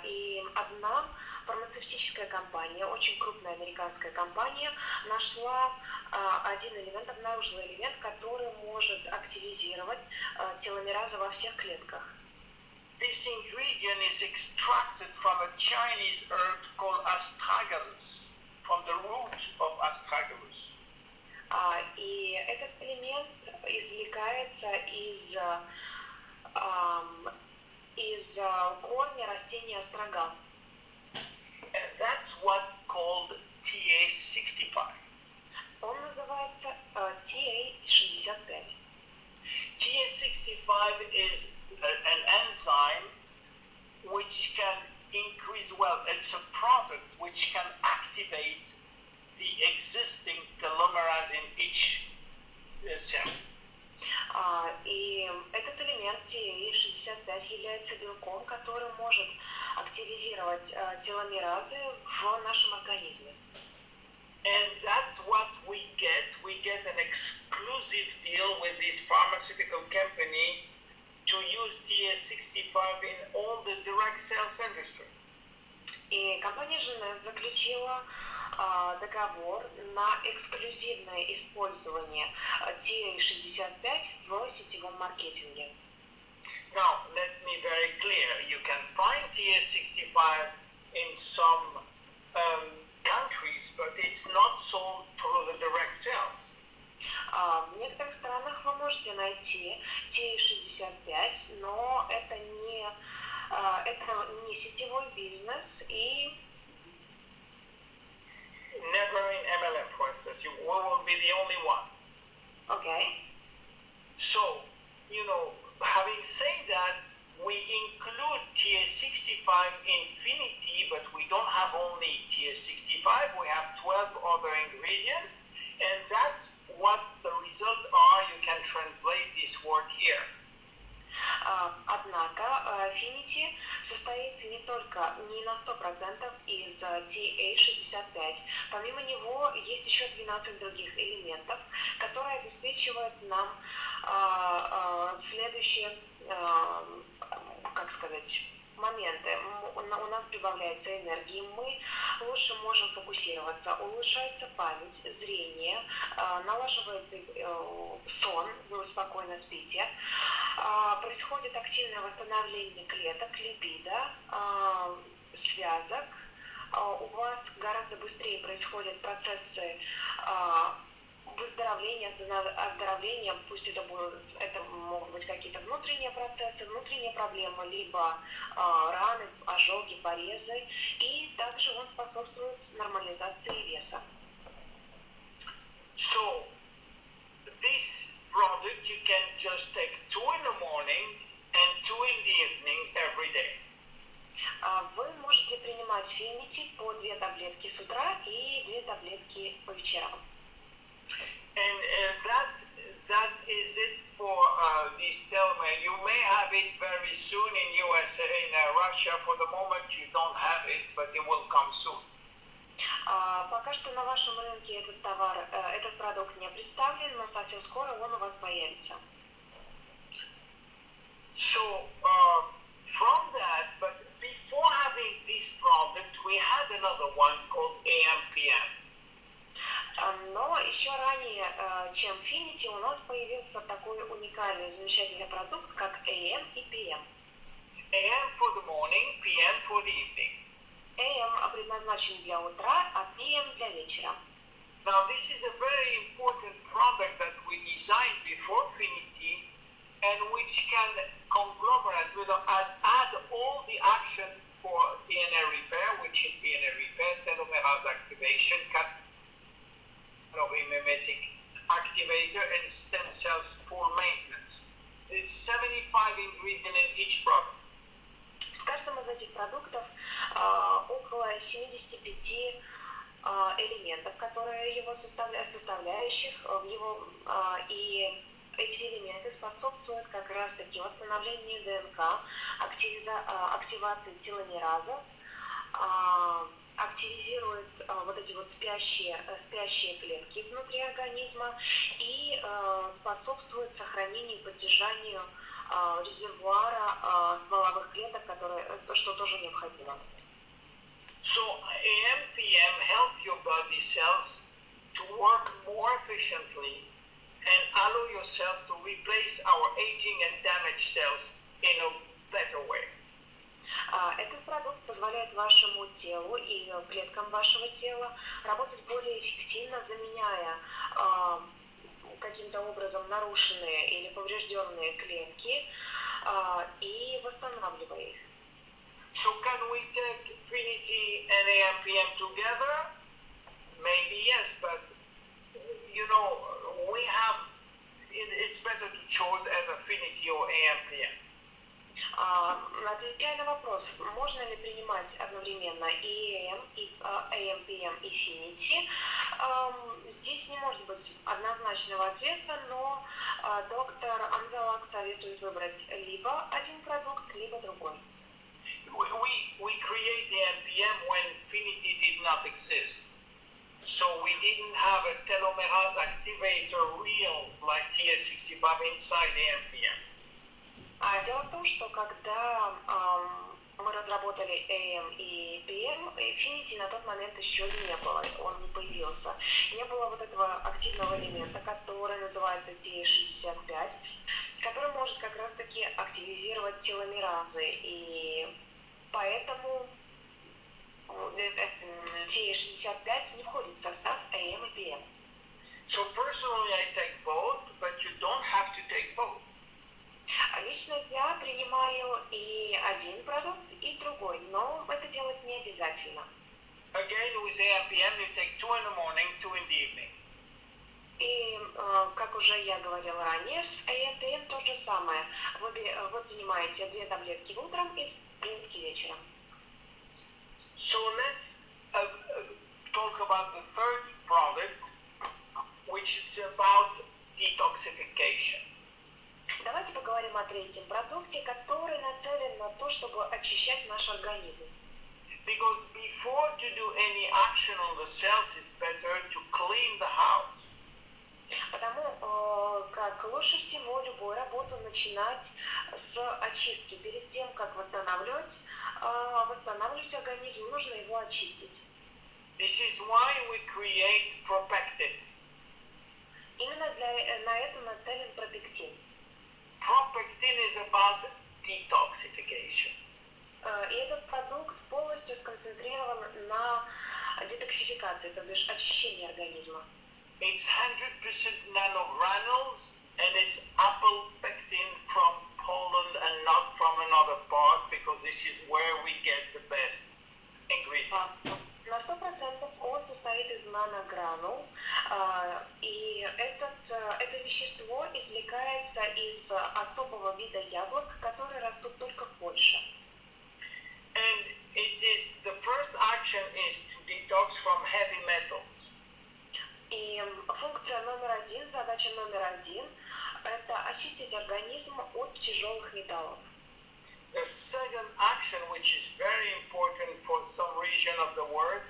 И одна фармацевтическая компания, очень крупная американская компания, нашла один элемент, обнаружила элемент, который может активизировать теломеразы во всех клетках. This ingredient is extracted from a Chinese herb called astragalus, from the root of astragalus. И этот элемент извлекается из корня растения острога. And that's what called TA65. Он называется TA65. TA65 is an enzyme which can increase, well, it's a product which can activate the existing telomerase in each cell. И этот элемент TA65 является белком, который может активизировать теломеразы в нашем организме. And that's what we get. We get an exclusive deal with this pharmaceutical company to use TA65 in all the direct sales industry. И компания Jeunesse заключила договор на эксклюзивное использование TA65 в сетевом маркетинге. Now, let me be very clear. You can find TA65 in some countries, but it's not sold through the direct sales. В некоторых странах вы можете найти TA65, но это не сетевой бизнес и Never in MLM, for instance. We will be the only one. Okay. So, having said that, we include TA65 Infinity, but we don't have only TA65. We have 12 other ingredients, and that's what the results are. You can translate this word here. Однако Affinity состоит не на 100% из TA65. Помимо него есть еще 12 других элементов, которые обеспечивают нам следующие, моменты. У нас прибавляется энергии, мы лучше можем фокусироваться, улучшается память, зрение, налаживается сон, вы спокойно спите, происходит активное восстановление клеток, липида, связок, у вас гораздо быстрее происходят процессы выздоровления, оздоровления, пусть это могут быть какие-то внутренние процессы, внутренние проблемы, либо раны, ожоги, порезы, и также он способствует нормализации веса. So, this product you can just take 2 in the morning and 2 in the evening every day. Вы можете принимать Affinity по 2 таблетки с утра и 2 таблетки по вечерам. And that is it for this telomere. You may have it very soon in USA, in Russia. For the moment, you don't have it, but it will come soon. Пока что на вашем рынке этот продукт не представлен, но совсем скоро он у вас появится. So from that, but before having this product, we had another one called AMPM. Но еще ранее, чем Affinity, у нас появился такой уникальный, замечательный продукт, как AM и PM. AM for the morning, PM for the evening. AM предназначен для утра, а PM для вечера. Now this is a very important product that we designed before Affinity, and which can conglomerate, add all the action for DNA repair, which is DNA repair, telomerase activation, mimetic activator, and stem cells for maintenance. It's 75 ingredients in each product. В каждом из этих продуктов около 75 элементов, которые его составляющих в его, и эти элементы способствуют как раз-таки восстановлению ДНК, активации теломеразов, активизирует вот эти вот спящие клетки внутри организма и способствует сохранению и поддержанию резервуара стволовых клеток, что тоже необходимо. So AMPM help your body cells to work more efficiently and allow yourself to replace our aging and damaged cells in a better way. Этот продукт позволяет вашему телу и клеткам вашего тела работать более эффективно, заменяя каким-то образом нарушенные или поврежденные клетки и восстанавливая их. So can we take Trinity and AMPM together? Maybe yes, but you know, it's better to choose as Affinity or AMPM. Отвечая на вопрос, можно ли принимать одновременно и EM, и AMPM, и Affinity, здесь не может быть однозначного ответа, но доктор Амзаллаг советует выбрать либо один продукт, либо другой. We create the AMPM when Affinity did not exist. So we didn't have a telomerase activator real like TS65 inside the AMPM. Дело в том, что когда мы разработали AM и PM, Affinity на тот момент еще не было, он не появился. Не было вот этого активного элемента, который называется TS65, который может как раз-таки активизировать теломеразы, и поэтому TS65 не входит в состав AM и PM. So personally I take both, but you don't have to take both. Лично я принимаю и один продукт, и другой, но это делать не обязательно. Again, with AMPM, you take 2 in the morning, 2 in the evening. И, как уже я говорила ранее, с AMPM то же самое. Вы принимаете 2 таблетки утром и 2 таблетки вечером. So let's talk about the third product, which is about detoxification. Давайте поговорим о третьем продукте, который нацелен на то, чтобы очищать наш организм. Because before to do any action on the cells, it's better to clean the house. Потому как лучше всего любую работу начинать с очистки. Перед тем, как восстанавливать организм, нужно его очистить. This is why we create propectin. Именно на это нацелен пропектин. Propectin is about detoxification. И этот продукт полностью сконцентрирован на детоксификации, то бишь очищении организма. It's 100% nanogranules, and it's apple pectin from Poland and not from another part, because this is where we get the best ingredients. На 100% он состоит из наногранул, и это вещество извлекается из особого вида яблок, которые растут только в Польше. And the first action is to detox from heavy metals. И функция номер один, задача номер один, это очистить организм от тяжелых металлов. The second action, which is very important for some region of the world,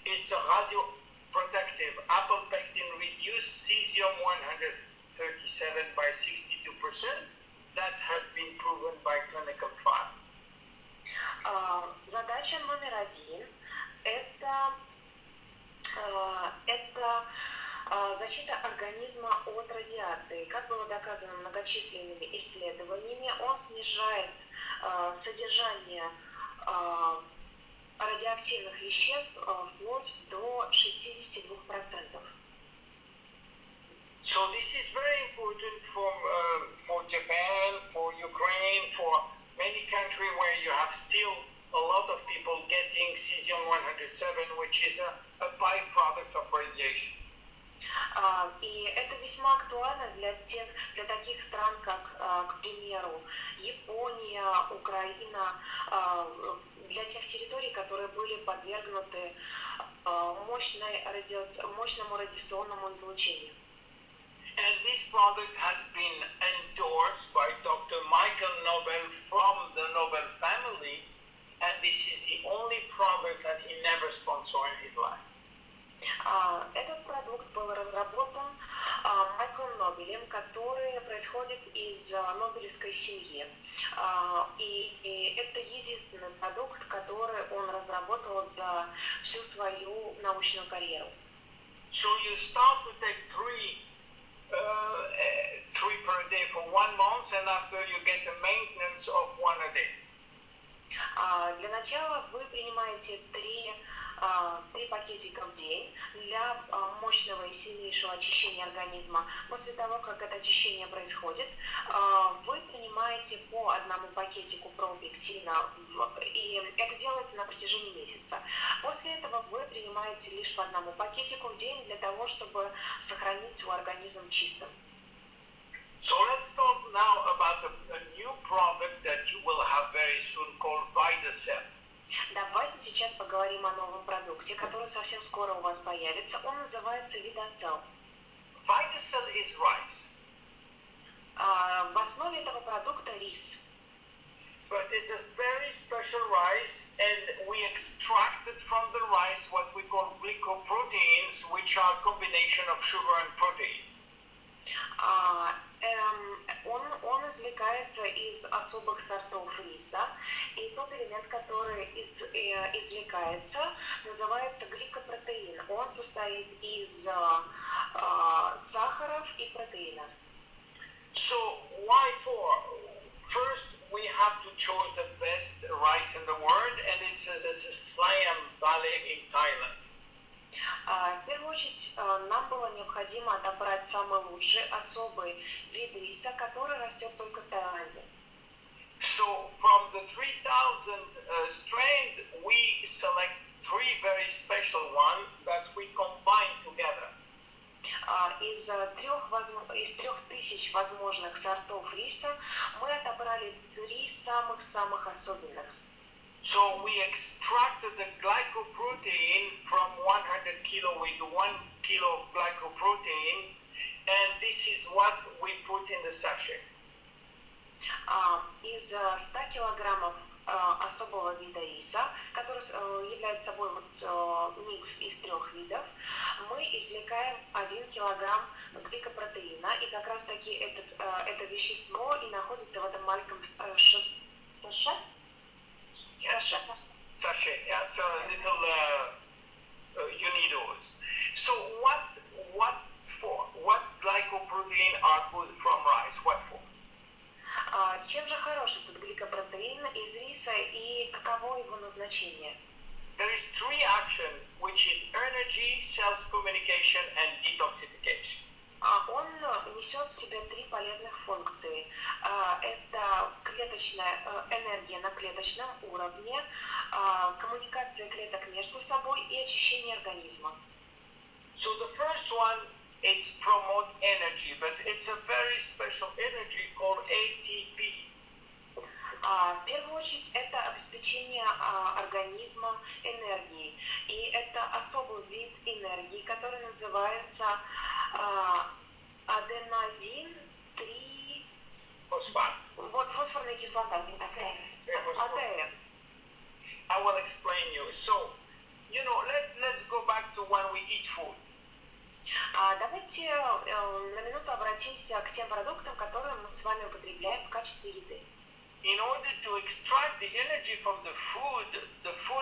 is the radioprotective. Apple pectin reduces cesium-137 by 62%. That has been proven by clinical trial. Задача номер один – это защита организма от радиации. Как было доказано многочисленными исследованиями, он снижает содержание радиоактивных веществ вплоть до 62%. So this is very important for Japan, for Ukraine, for many countries where you have still a lot of people getting cesium-137, which is a byproduct of radiation. И это весьма актуально для таких стран, как, к примеру, Япония, Украина, для тех территорий, которые были подвергнуты мощному радиационному излучению. And this product has been endorsed by Dr. Michael Nobel from the Nobel family, and this is the only product that he never sponsored in his life. Этот продукт был разработан Майклом Нобелем, который происходит из Нобелевской семьи. И это единственный продукт, который он разработал за всю свою научную карьеру. So you start to take three per day for 1 month, and after you get the maintenance of 1 a day. Для начала вы принимаете три пакетика в день для мощного и сильнейшего очищения организма. После того, как это очищение происходит, вы принимаете по одному пакетику пропектина, и это делается на протяжении месяца. После этого вы принимаете лишь по одному пакетику в день для того, чтобы сохранить свой организм чистым. So let's talk now about a new product that you will have very soon called Vitacell. Давайте сейчас поговорим о новом продукте, который совсем скоро у вас появится. Он называется Vitacell. Vitacell is rice. В основе этого продукта рис. But it's a very special rice, and we extracted from the rice what we call glycoproteins, which are a combination of sugar and protein. Он извлекается из особых сортов риса, и тот элемент, который извлекается, называется гликопротеин. Он состоит из сахаров и протеина. So why for? First, we have to choose the best rice in the world, and it's Siam Valley in Thailand. В первую очередь, нам было необходимо отобрать самый лучший особый вид риса, который растет только в Таиланде. So from the 3,000 strains, we select three very special ones that we combine together. Из 3000 возможных сортов риса мы отобрали три самых особенных. So we extracted the glycoprotein from 100 kilo with 1 kilo of glycoprotein, and this is what we put in the sachet. Из 100 килограммов особого вида риса, который является собой микс из трех видов, мы извлекаем 1 килограмм гликопротеина, и как раз таки это вещество и находится в этом маленьком саше. Sachet, yeah, so a little unidos. So what for? What glycoprotein are good from rice? What for? Чем же хорош этот гликопротеин из риса и каково его назначение? There is three actions, which is energy, cells communication, and detoxification. Он несет в себе три полезных функции. Это клеточная энергия на клеточном уровне, коммуникация клеток между собой и очищение организма. So the first one is promote energy, but it's a very special energy called ATP. В первую очередь это обеспечение организма энергией. И это особый вид энергии, который называется аденозин 3... Phosphate. Вот фосфорная кислота. АДН. I will explain you. So, let's go back to when we eat food. Давайте на минуту обратимся к тем продуктам, которые мы с вами употребляем в качестве еды. In order to extract the energy from the food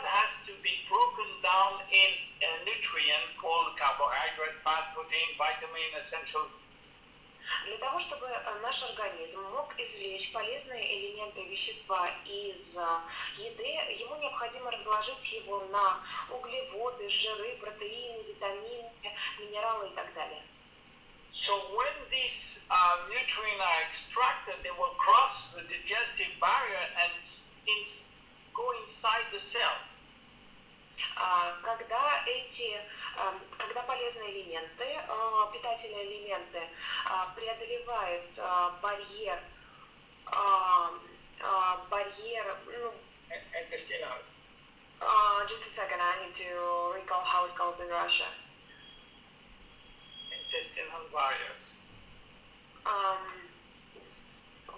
has to be broken down in a nutrient called carbohydrate, fat, protein, vitamin, essential. Для того, чтобы наш организм мог извлечь полезные элементы вещества из еды, ему необходимо разложить его на углеводы, жиры, протеины, витамины, минералы и так далее. So when these nutrients are extracted, they will cross the digestive barrier and go inside the cells. Когда полезные элементы, питательные элементы преодолевают барьер, Intestinal. Just a second, I need to recall how it calls in Russia. Intestinal barriers.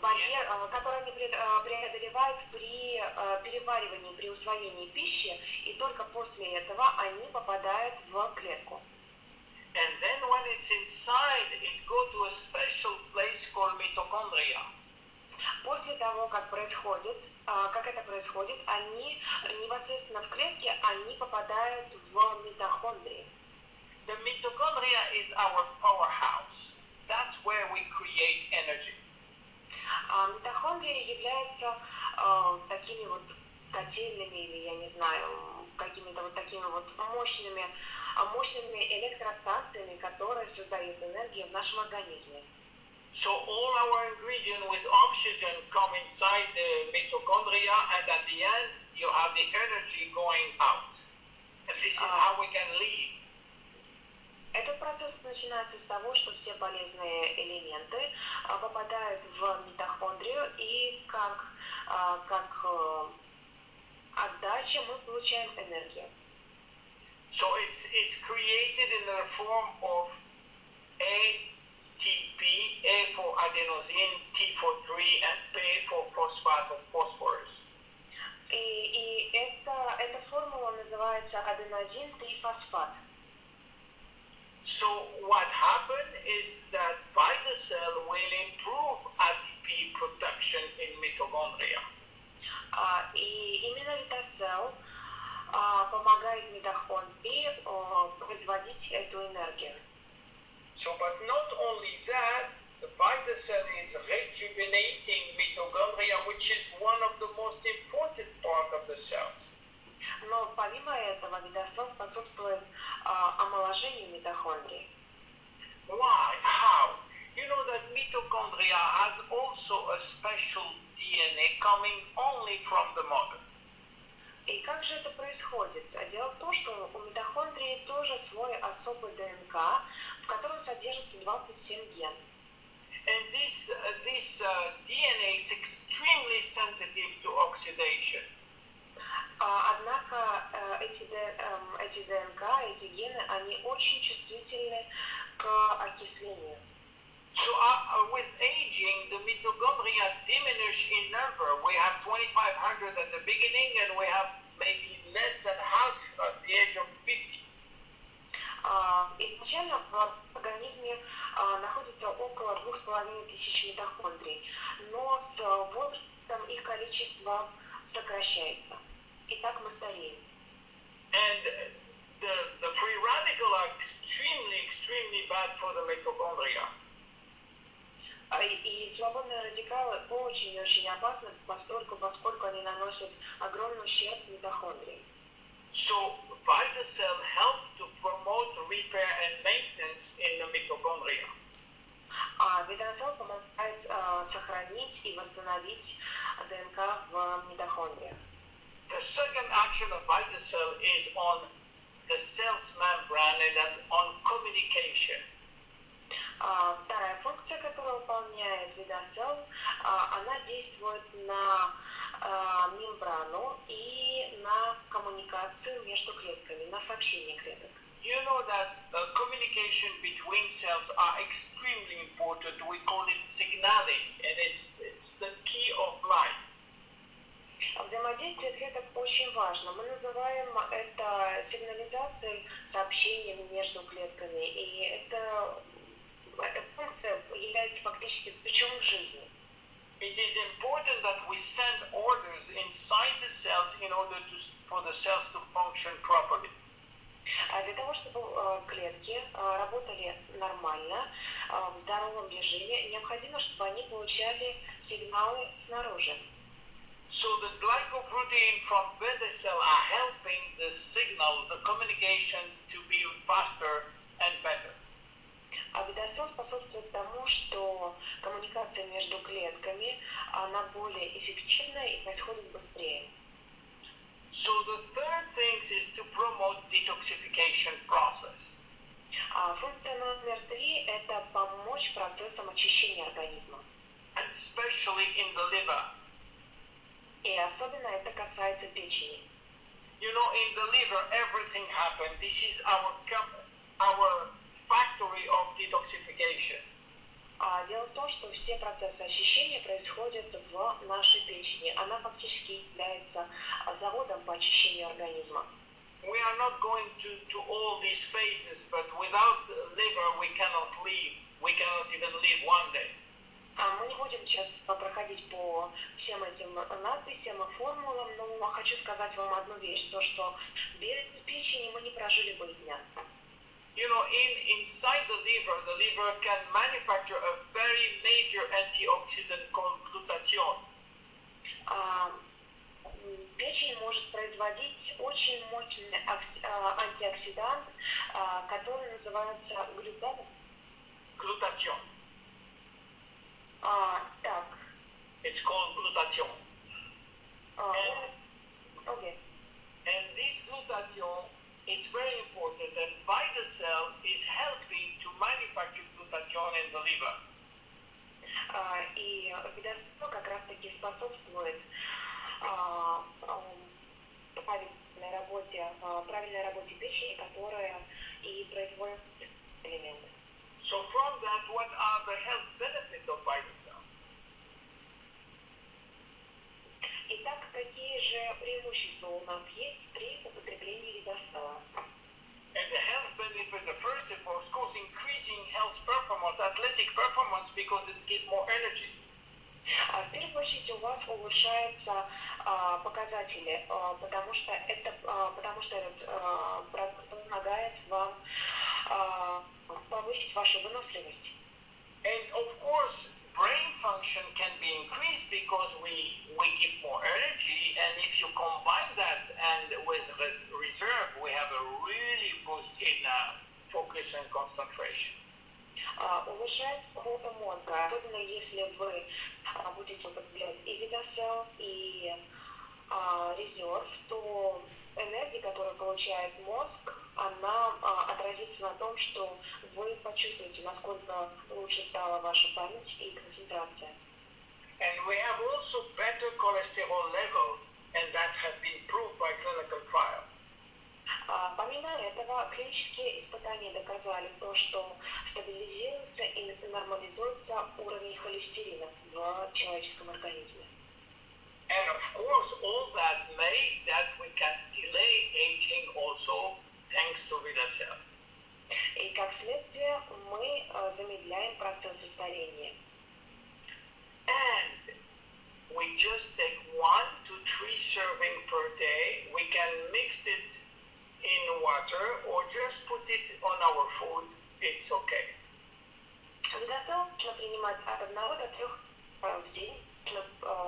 Барьер, который они преодолевают при переваривании, при усвоении пищи, и только после этого они попадают в клетку. And then when it's inside, it goes to a special place called mitochondria. После того, как это происходит, они непосредственно в клетке, они попадают в митохондрии. The mitochondria is our powerhouse. That's where we create energy. Митохондрии являются такими вот котельными или, я не знаю, какими-то вот такими вот мощными электростанциями, которые создают энергию в нашем организме. So all our ingredient with oxygen come inside the mitochondria, and at the end you have the energy going out. And this is how we can live. Этот процесс начинается с того, что все полезные элементы попадают в митохондрию, и как отдача мы получаем энергию. So it's created in the form of ATP, A for adenosine, T for 3, and P for phosphate of phosphorus. И эта формула называется аденозин-трифосфат. So what happened is that by the cell will improve ATP production in mitochondria. И именно витасел помогает митохондрии производить эту энергию. So, but not only that, the beta cell is rejuvenating mitochondria, which is one of the most important part of the cells. Но помимо этого витасел способствует омоложению митохондрий. Why? How? You know that mitochondria has also a special DNA coming only from the mother. И как же это происходит? Дело в том, что у митохондрии тоже свой особый ДНК, в котором содержится 27 ген. And this DNA is extremely sensitive to oxidation. Однако эти ДНК, эти гены, они очень чувствительны к окислению. So with aging, the mitochondria diminish in number. We have 2,500 at the beginning, and we have maybe less than half at the age of 50. Изначально в организме находится около 2500 митохондрий, но с возрастом их количество сокращается. И так мы стареем. And the free radical are extremely bad for the mitochondria. И свободные радикалы очень-очень опасны, поскольку они наносят огромный ущерб митохондрии. So, beta cell help to promote repair and maintenance in the mitochondria. Бета-целл помогает сохранить и восстановить ДНК в митохондриях. The second action of beta cell is on the cell's membrane and on communication. Вторая функция, которую выполняет бета-целл, она действует на мембрану и на коммуникацию между клетками, на сообщение клеток. You know that communication between cells are extremely important. We call it signaling, and it's the key of life. Взаимодействие клеток очень важно. Мы называем это сигнализацией, сообщением между клетками, и эта функция является фактически ключом в жизни. It is important that we send orders inside the cells in order for the cells to function properly. Для того, чтобы клетки работали нормально, в здоровом режиме, необходимо, чтобы они получали сигналы снаружи. So the glycoprotein from beta cell are helping the signal, the communication to be faster and better. А бета-целл способствует тому, что коммуникация между клетками, она более эффективна и происходит быстрее. So the third thing is to promote detoxification process. Функция номер 3 – это помочь процессам очищения организма. And especially in the liver. И особенно это касается печени. You know, in the liver everything happens. This is our factory of detoxification. Дело в том, что все процессы очищения происходят в нашей печени. Она фактически является заводом по очищению организма. We are not going to all these phases, but without the liver we cannot live. We cannot even live one day. Мы не будем сейчас проходить по всем этим надписям и формулам, но хочу сказать вам одну вещь, то что без печени мы не прожили бы и дня. You know, inside the liver can manufacture a very major antioxidant called glutathione. печень может производить очень мощный антиоксидант, который называется глютатон. Glutathione. Так. It's called glutathione. Okay. And this glutathione is very important, and vital cell is helping to manufacture glutathione in the liver. И видосел как раз-таки способствует правильной работе печени, которая и производит элементы. So from that, what are the health benefits of vital cell? Итак, какие же преимущества у нас есть при употреблении видосела? And the health benefit, the first of all, of course, increasing health performance, athletic performance, because it gives more energy. В первую очередь у вас улучшаются показатели, потому что этот продукт помогает вам повысить вашу выносливость. And of course, brain function can be increased because we give more energy, and if you combine that and with reserve, we have a really boost in focus and concentration. Улучшает работу мозга, особенно если вы будете употреблять и видосел, и резерв, то энергия, которую получает мозг, она отразится на том, что вы почувствуете, насколько лучше стала ваша память и концентрация. And we have also better cholesterol level, and that has been proved by clinical trials. Помимо этого, клинические испытания доказали то, что стабилизируется и нормализуется уровень холестерина в человеческом организме. And of course, all that made that we can delay aging also thanks to Vidacel. И как следствие, мы замедляем процессы старения. And we just take 1 to 3 servings per day. We can mix it in water or just put it on our food. It's okay. Видосел нужно принимать от 1 до 3 в день. Нужно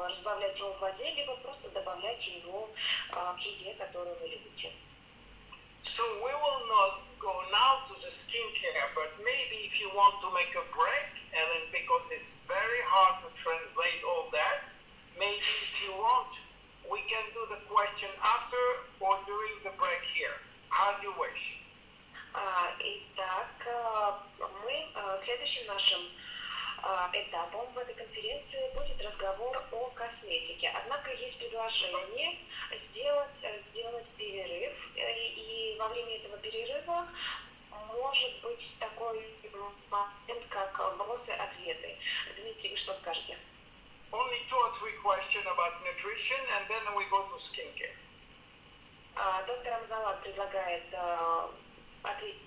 разбавлять его в воде, либо просто добавлять его к еде, которую вы любите. So we will not go now to the skincare, but maybe if you want to make a break, Ellen, because it's very hard to translate all that, maybe if you want, we can do the question after or during the break here, as you wish. Итак, следующим нашим этапом в этой конференции будет разговор о косметике. Однако есть предложение сделать перерыв, и во время этого перерыва может быть такой момент, как вопросы-ответы. Дмитрий, вы что скажете? Only 2 or 3 questions about nutrition, and then we go to skincare. Доктор Амзаллаг предлагает ответить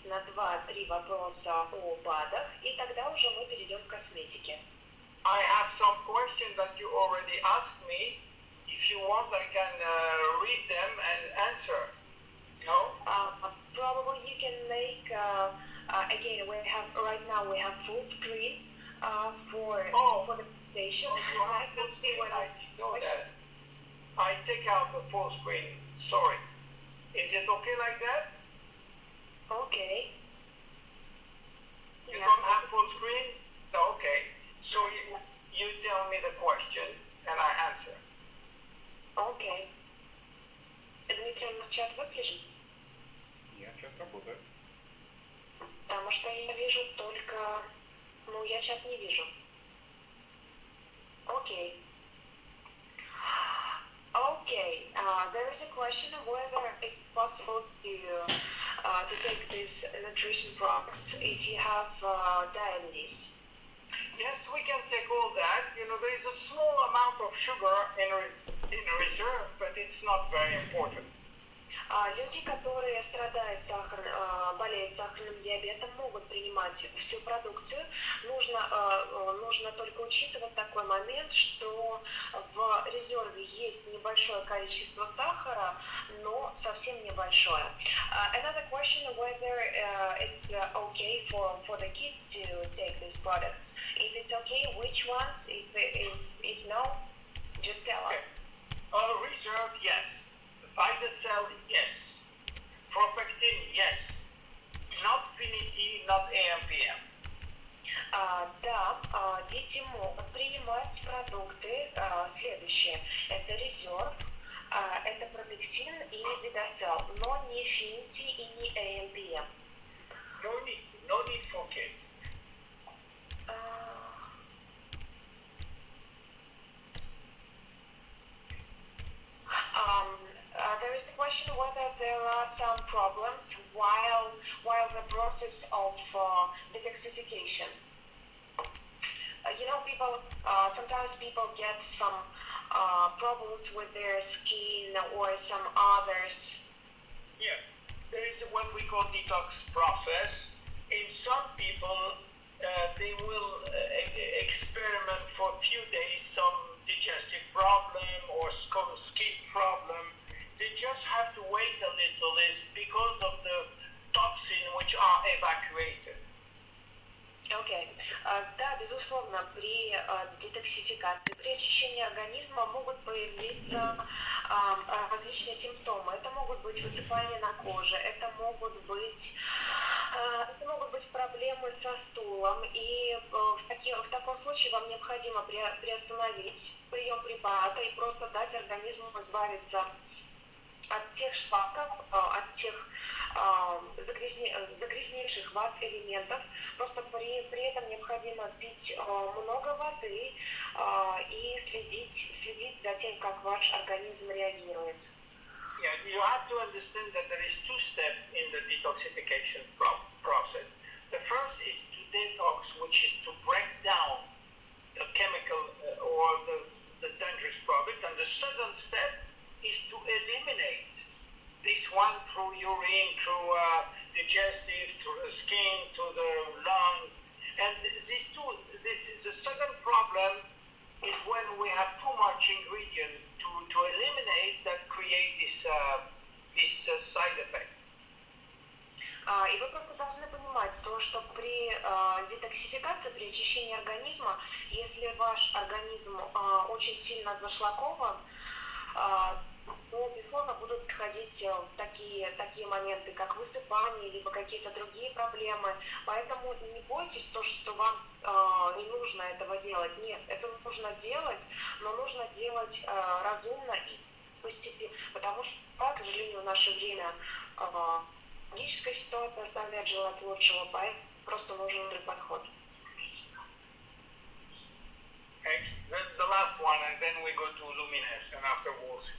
на 2-3 вопроса о БАДах, и тогда уже мы перейдем к косметике. I have some questions that you already asked me. If you want, I can read them and answer. No? Probably you can make, again, right now we have full screen for the presentation. You have full screen, I know that. I take out the full screen, sorry. Is it okay like that? Okay. You don't have full screen? No, okay. So you tell me the question and I answer. Okay. Дмитрий, у нас чат выключен? Нет, чат работает. Потому что я вижу только... я чат не вижу. Okay. Okay. There is a question of whether it's possible to take these nutrition products if you have diabetes. Yes, we can take all that. You know, there is a small amount of sugar in reserve, but it's not very important. Люди, которые болеют сахарным диабетом, могут принимать всю продукцию. Нужно только учитывать такой момент, что в резерве есть небольшое количество сахара, но совсем небольшое. Another question whether it's okay for the kids to take these products. If it's okay, which ones? If no, just tell us. Reserve, yes. Vitacell, yes. Propectin, yes. Not finity, not AMPM. Да, дети могут принимать продукты следующие. Это резерв, это пропектин и видосел, но не финити и не AMPM. No need for kids. There is the question whether there are some problems while the process of detoxification. People sometimes people get some problems with their skin or some others. Yes, there is what we call detox process. In some people, they will experiment for a few days some digestive problem or skin problem. They just have to wait a little. It's because of the toxin which are evacuated. Окей. Да, безусловно, при детоксификации, при очищении организма могут появиться различные симптомы. Это могут быть высыпания на коже, это могут быть проблемы со стулом. И в таком случае вам необходимо приостановить прием препарата и просто дать организму избавиться от тех шлаков, от тех загрязнейших вас элементов. Просто при этом необходимо пить много воды и следить за тем, как ваш организм реагирует. Yeah, you have to understand that there is two steps in the detoxification process. The first is to detox, which is to break down the chemical or the dangerous product, and the second step is to eliminate this one through urine, through digestive, through the skin, to the lungs. And this is the second problem is when we have too much ingredient to eliminate that create this side effect. И вы просто должны понимать то, что при детоксификации, при очищении организма, если ваш организм очень сильно зашлакован, то, безусловно, будут приходить такие моменты, как высыпание, либо какие-то другие проблемы. Поэтому не бойтесь то, что вам не нужно этого делать. Нет, это нужно делать, но нужно делать разумно и постепенно. Потому что, к сожалению, в наше время техническая ситуация оставляет желать лучшего, поэтому просто нужен мудрый подход. The last one, and then we go to Luminous, and afterwards.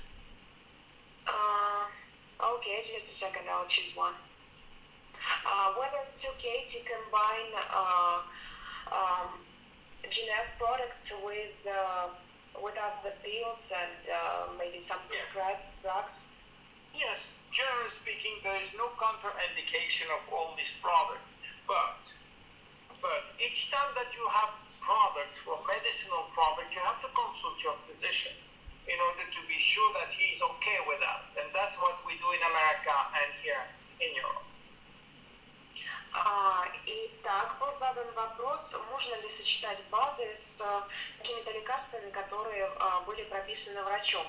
Okay, just a second, I'll choose one. Whether it's okay to combine Jeunesse products with other pills and maybe some prescribed drugs? Yes, generally speaking, there is no contraindication of all these products, but each time that you have products or medicinal product, you have to consult your physician in order to be sure that he is okay with that. And that's what we do in America and here in Europe. Итак, был задан вопрос, можно ли сочетать базы с какими-то лекарствами, которые были прописаны врачом.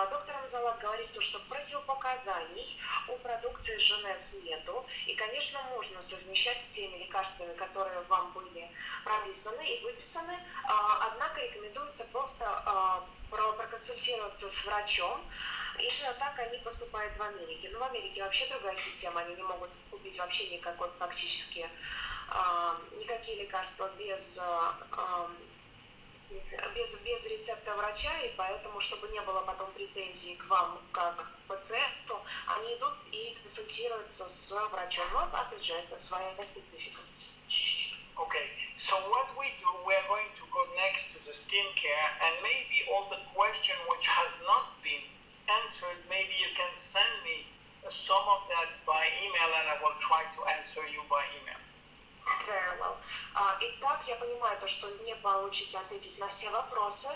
Доктор Амзаллаг говорит, что противопоказаний у продукции Jeunesse нету, и, конечно, можно совмещать с теми лекарствами, которые вам были прописаны и выписаны, однако рекомендуется просто проконсультироваться с врачом. Именно так они поступают в Америке. Но в Америке вообще другая система, они не могут купить вообще практически никакие лекарства без рецепта врача, и поэтому, чтобы не было потом претензий к вам как к пациенту, они идут и консультируются с врачом. Но, опять же, это своя специфика. Okay, so what we do, we're going to go next to the skincare, and maybe all the question which has not been answered, maybe you can send me some of that by email, and I will try to answer you by email. Very well. Итак, я понимаю то, что не получится ответить на все вопросы,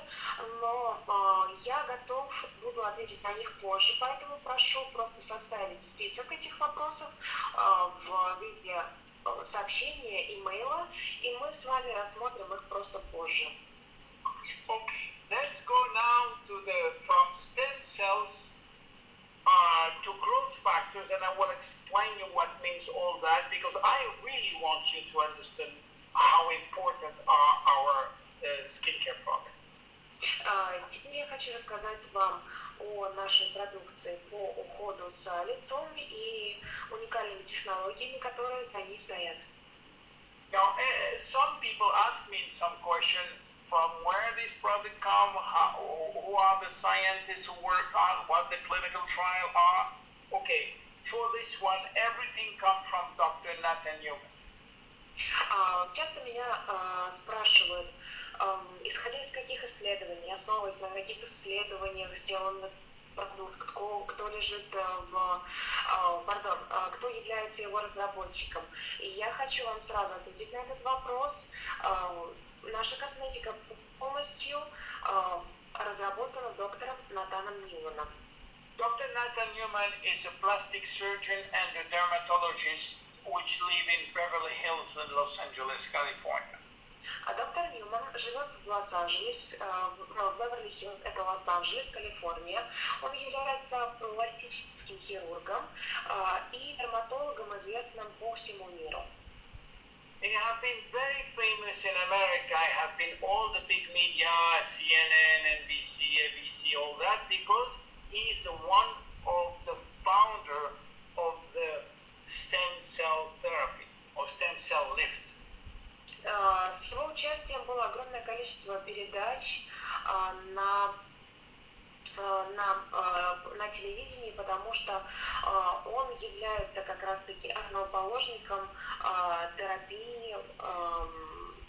но я буду ответить на них позже, поэтому прошу просто составить список этих вопросов в виде сообщения, имейла, и мы с вами рассмотрим их просто позже. Okay, let's go now to from step factors, and I will explain you what means all that, because I really want you to understand how important are our skincare products. Теперь я хочу рассказать вам о нашей продукции по уходу с лицом и уникальными технологиями, которые за ней стоят. Now, some people ask me some question from where this product come, who are the scientists who work on, what the clinical trial are. Okay, for this one, everything comes from Dr. Nathan Newman. Часто меня спрашивают, исходя из каких исследований, основываясь на каких исследованиях сделан продукт, кто лежит кто является его разработчиком. И я хочу вам сразу ответить на этот вопрос. Наша косметика полностью разработана доктором Натаном Ньюманом. Dr. Nathan Newman is a plastic surgeon and a dermatologist which live in Beverly Hills in Los Angeles, California. Доктор Ньюман живет в Лос-Анджелес, в Беверли-Хиллз, это Лос-Анджелес, Калифорния. Он является пластическим хирургом и дерматологом, известным по всему миру. He has been very famous in America. I have been all the big media, CNN, NBC, ABC, all that, because he is one of the founder of the stem cell therapy or stem cell lift. С его участием было огромное количество передач на телевидении, потому что он является как раз-таки основоположником терапии,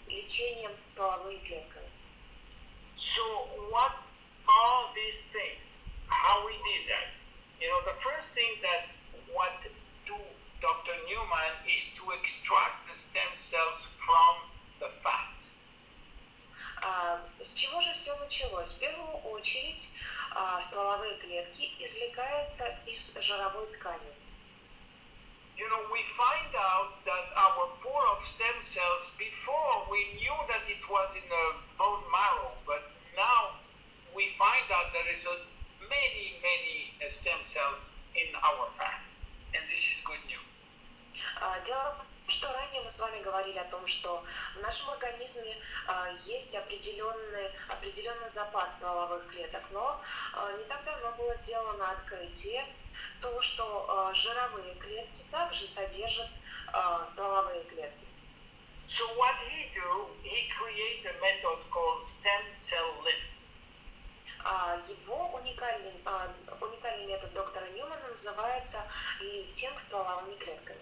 лечением стволовыми клетками. So what are these things? How we did that? You know, the first thing that what do Dr. Newman is to extract the stem cells from the fat. С чего же все началось? В первую очередь стволовые клетки извлекаются из жировой ткани. You know, we find out that our pool of stem cells, before we knew that it was in the bone marrow, but now we find out there is many stem cells in our fat, and this is good news. Дело в том, что ранее мы с вами говорили о том, что в нашем организме есть определенный запас стволовых клеток, но не так давно было сделано открытие, то, что жировые клетки также содержат стволовые клетки. So what he do, he create a method called stem cell lift. Его уникальный метод доктора Ньюмана называется лифтинг стволовыми клетками.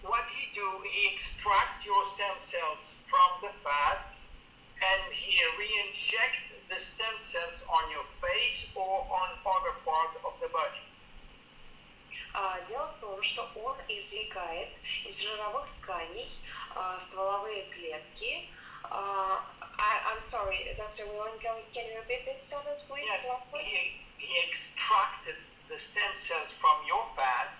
What he do, he extract your stem cells from the fat and he re-inject the stem cells on your face or on other parts of the body. Дело в том, что он извлекает из жировых тканей стволовые клетки. I'm sorry, Dr. William, can you repeat this sentence, please? Yes, he extracted the stem cells from your fat,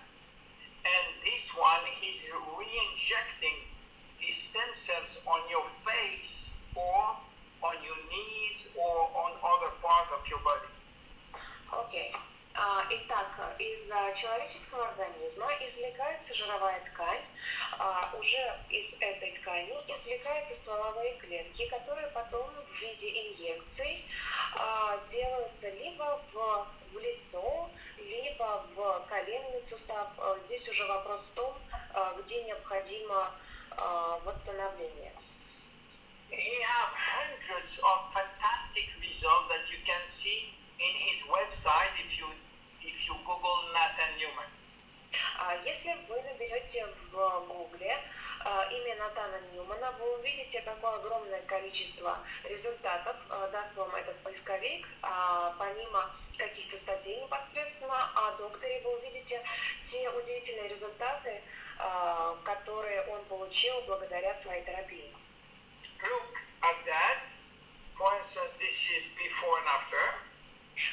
and this one he's re-injecting these stem cells on your face or on your knees or on other parts of your body. Okay. Итак, из человеческого организма извлекается жировая ткань, уже из этой ткани извлекаются стволовые клетки, которые потом в виде инъекций делаются либо в лицо, либо в коленный сустав. Здесь уже вопрос в том, где необходимо восстановление. He have hundreds of fantastic results that you can see in his website if you Google Nathan Newman. Если вы наберете в Гугле имя Натана Ньюмана, вы увидите такое огромное количество результатов, даст вам этот поисковик. Помимо каких-то статей непосредственно о докторе, вы увидите те удивительные результаты, которые он получил благодаря своей терапии. Look at that. For instance, this is before and after.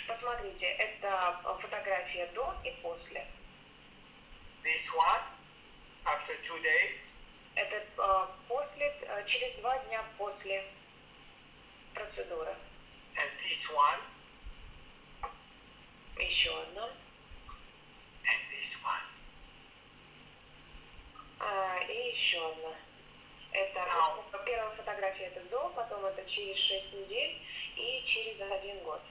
Посмотрите, это фотография до и после. This one, after 2 days. Это через 2 дня после процедуры. And this one. Еще одна. And this one. заключенно. Это первая фотография это до, потом это через 6 недель и через 1 год.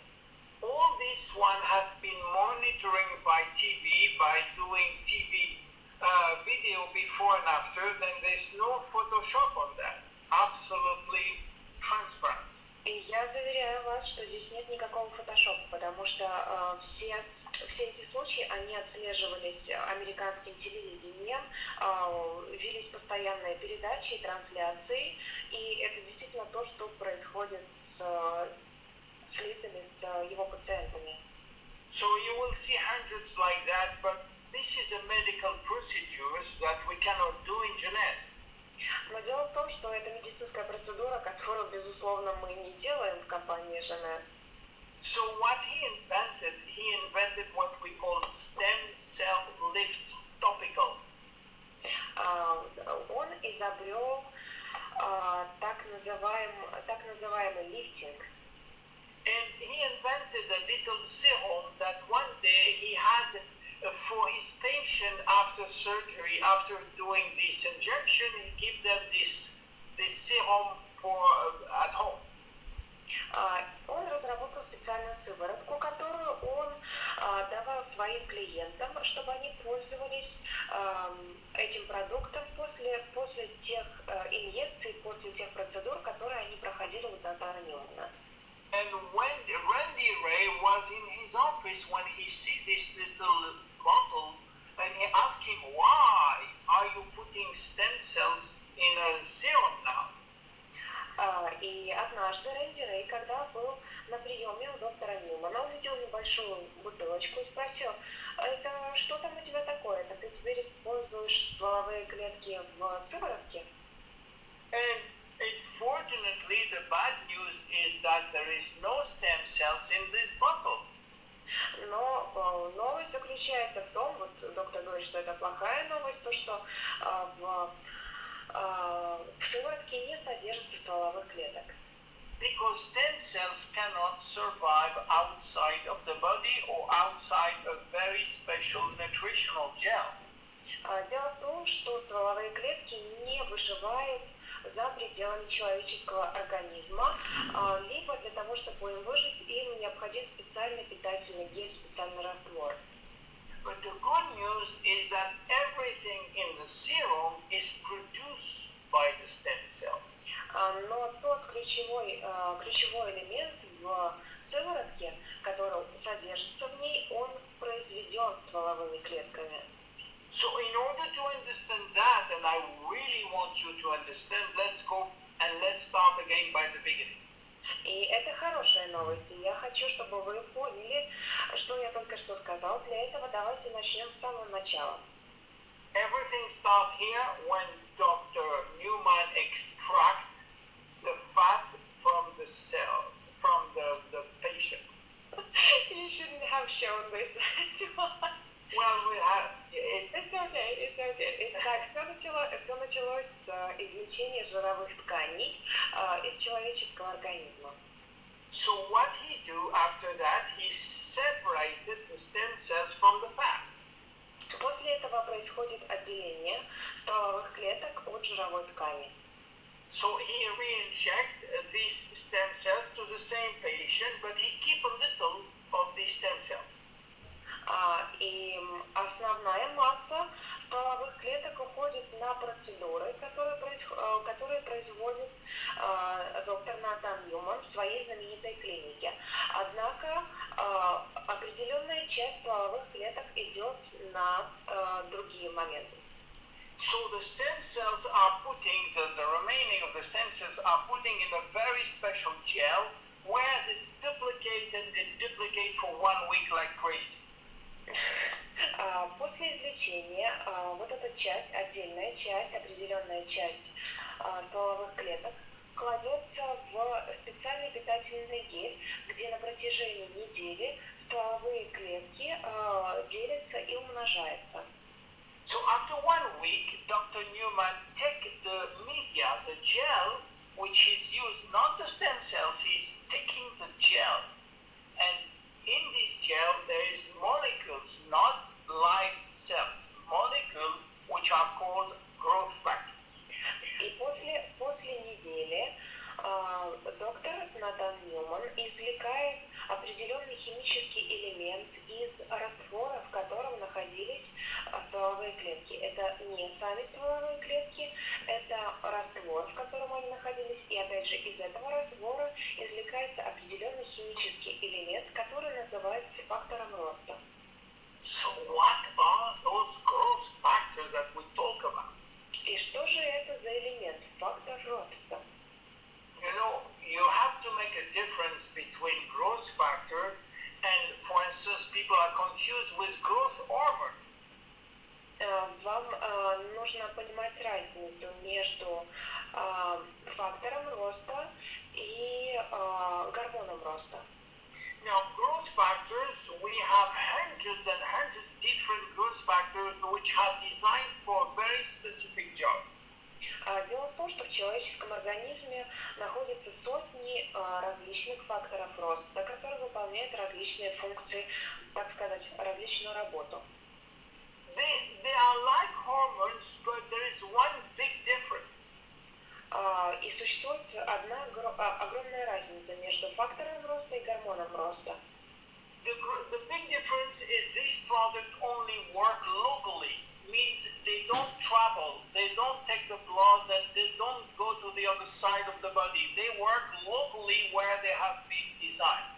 All this one has been monitoring by TV, by doing TV video before and after, then there's no Photoshop on that. Absolutely transparent. И я заверяю вас, что здесь нет никакого фотошопа, потому что все эти случаи, они отслеживались американским телевидением, велись постоянные передачи и трансляции, и это действительно то, что происходит с лицами, с его пациентами. So you will see hundreds like that, but this is a medical procedure that we cannot do in Jeunesse. Но дело в том, что это медицинская процедура, которую, безусловно, мы не делаем в компании Jeunesse. So what he invented what we call stem cell lift topical. Он изобрел так называемый лифтинг. And he invented a little serum that one day he had for his patient after surgery, after doing this injection, he give them this serum for at home. Он разработал специальную сыворотку, которую он давал своим клиентам, чтобы они пользовались этим продуктом после тех инъекций, после тех процедур, которые они проходили у доктора Ньюмана. And when Randy Ray was in his office, when he see this little bottle, and he asked him, why are you putting stem cells in a serum now? И однажды Рэнди Рэй, когда был на приеме у доктора Ньюмана, увидел небольшую бутылочку и спросил, это что там у тебя такое? Это ты теперь используешь стволовые клетки в сыворотке? And unfortunately, the bad news is that there is no stem cells in this bottle. Но новость заключается в том, вот доктор говорит, что это плохая новость, то что в сыворотке не содержится стволовых клеток. Because stem cells cannot survive outside of the body or outside a very special nutritional gel. Дело в том, что стволовые клетки не выживают за пределами человеческого организма, либо для того, чтобы им выжить, им необходим специальный питательный гель, специальный раствор. But the good news is that everything in the serum is produced by the stem cells. Но тот ключевой элемент в сыворотке, который содержится в ней, он произведен стволовыми клетками. So in order to understand that, and I really want you to understand, let's go and let's start again by the beginning. И это хорошая новость. И я хочу, чтобы вы поняли, что я только что сказал. Для этого давайте начнем с самого начала. Everything starts here when Dr. Newman extracts the fat from the cells, from the patient. You shouldn't have shown this to us. Well, we have... It's okay. Итак, все началось с извлечения жировых тканей из человеческого организма. So what he do after that, he separated the stem cells from the fat. После этого происходит отделение стволовых клеток от жировой ткани. So he reinject these stem cells to the same patient, but he keep a little of these stem cells. И основная масса стволовых клеток уходит на процедуры, которые производит доктор Натан Ньюман в своей знаменитой клинике. Однако определенная часть стволовых клеток идет на другие моменты. So the stem cells are putting, the remaining of the stem cells are putting in a very special gel where they duplicate and they duplicate for 1 week like crazy. После извлечения вот эта часть, отдельная часть, определенная часть стволовых клеток кладется в специальный питательный гель, где на протяжении недели стволовые клетки делятся и умножаются. So after 1 week, Dr. Newman take the media, the gel, which is used, not the stem cells, he's taking the gel. And in this gel, there is molecules, not live cells, molecules which are called growth factors. стволовые клетки. Это не сами стволовые клетки, это раствор, в котором они находились, и опять же из этого раствора извлекается определенный химический элемент, который называется фактором роста. So what are those growth factors that we talk about? И что же это за элемент, фактор роста? You know, you have to make a difference between growth factor and, for instance, people are confused with growth hormone. Вам нужно понимать разницу между фактором роста и гормоном роста. Now, growth factors, we have hundreds and hundreds of different growth factors which are designed for a very specific job. Дело в том, что в человеческом организме находятся сотни различных факторов роста, которые выполняют различные функции, так сказать, различную работу. They are like hormones, but there is one big difference. И существует одна огромная разница между фактором роста и гормоном роста. The big difference is these products only work locally. Means they don't travel, they don't take the blood, and they don't go to the other side of the body. They work locally where they have been designed.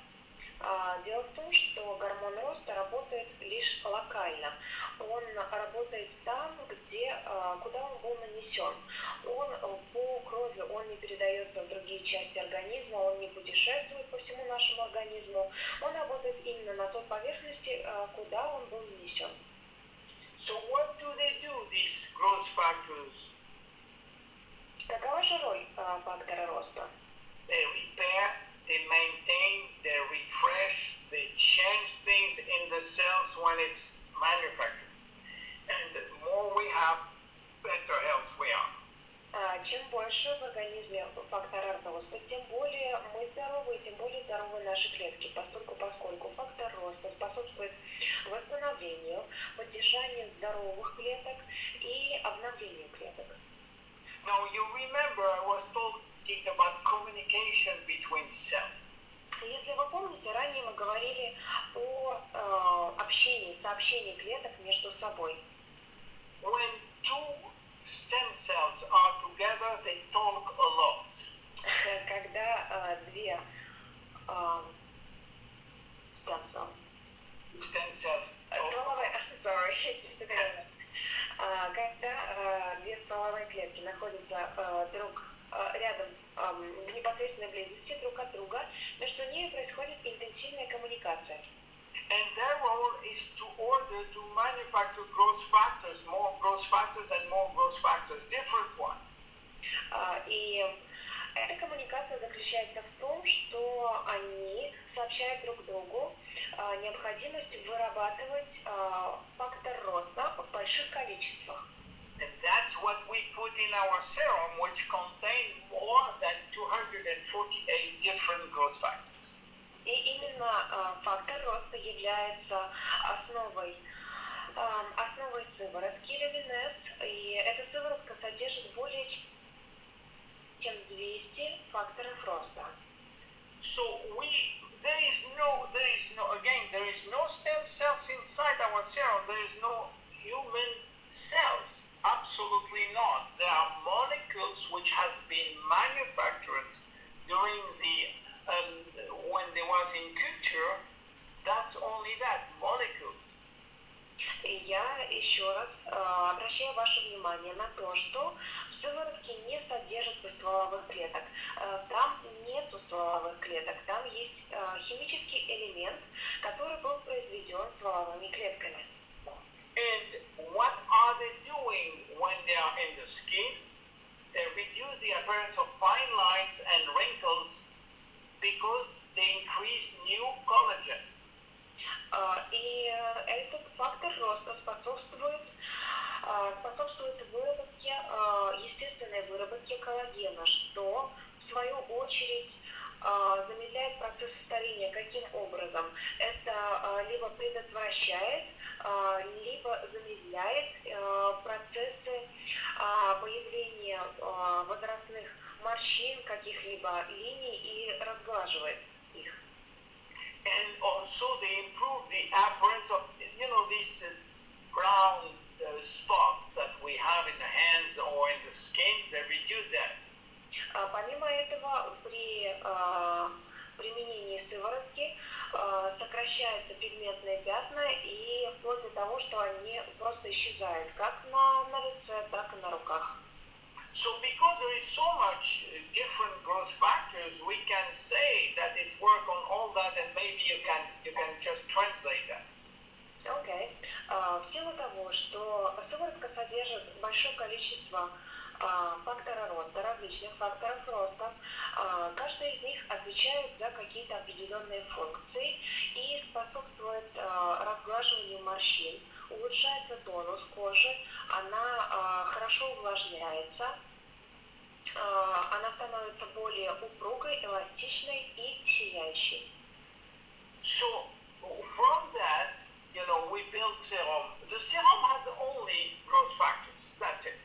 Дело в том, что гормон роста работает лишь локально. Он работает там, куда он был нанесен. Он по крови, он не передается в другие части организма, он не путешествует по всему нашему организму. Он работает именно на той поверхности, куда он был нанесен. So what do they do, these growth factors? Какова же роль фактора роста? They repair, they maintain, they refresh, they change things in the cells when it's manufactured. And the more we have, better health we are. Чем больше в организме фактора роста, тем более мы здоровы, и тем более здоровы наши клетки, поскольку фактор роста способствует восстановлению, поддержанию здоровых клеток и обновлению клеток. Now you remember I was talking about communication between cells. Если вы помните, ранее мы говорили о сообщении клеток между собой. When two stem cells are together, they talk a lot. Когда две когда две стволовые клетки находятся рядом, в непосредственной близости друг от друга, между ними происходит интенсивная коммуникация. And their role is to order to manufacture growth factors, more growth factors and more growth factors, different ones. И эта коммуникация заключается в том, что они сообщают друг другу необходимость вырабатывать фактор роста в больших количествах. And that's what we put in our serum, which contains more than 248 different growth factors. И именно фактор роста является основой сыворотки Jeunesse, и эта сыворотка содержит более чем 200 факторов роста. So there is no stem cells inside our serum. There is no human cells. Absolutely not. There are molecules which has been manufactured during when they was in culture. That's only that, molecules. И я еще раз обращаю ваше внимание на то, что в сыворотке не содержится стволовых клеток. Там нету стволовых клеток, там есть химический элемент, который был произведен стволовыми клетками. And what are they doing when they are in the skin? They reduce the appearance of fine lines and wrinkles because they increase new collagen. И этот фактор роста способствует выработке, естественной выработке коллагена, что в свою очередь замедляет процесс старения. Каким образом? Это либо предотвращает, либо замедляет процессы появления возрастных морщин, каких-либо линий и разглаживает их. And also they improve the appearance of, these brown исчезает как на лице, так и на руках. So because there is so much different growth factors, we can say that it works on all that, and maybe you can just translate that. Окей. В силу того, что сыворотка содержит большое количество фактора роста, различных факторов роста, каждый из них отвечает за какие-то определенные функции и способствует разглаживанию морщин, улучшается тонус кожи, она хорошо увлажняется, она становится более упругой, эластичной и сияющей. So from that, we build serum. The serum has only growth factors. That's it.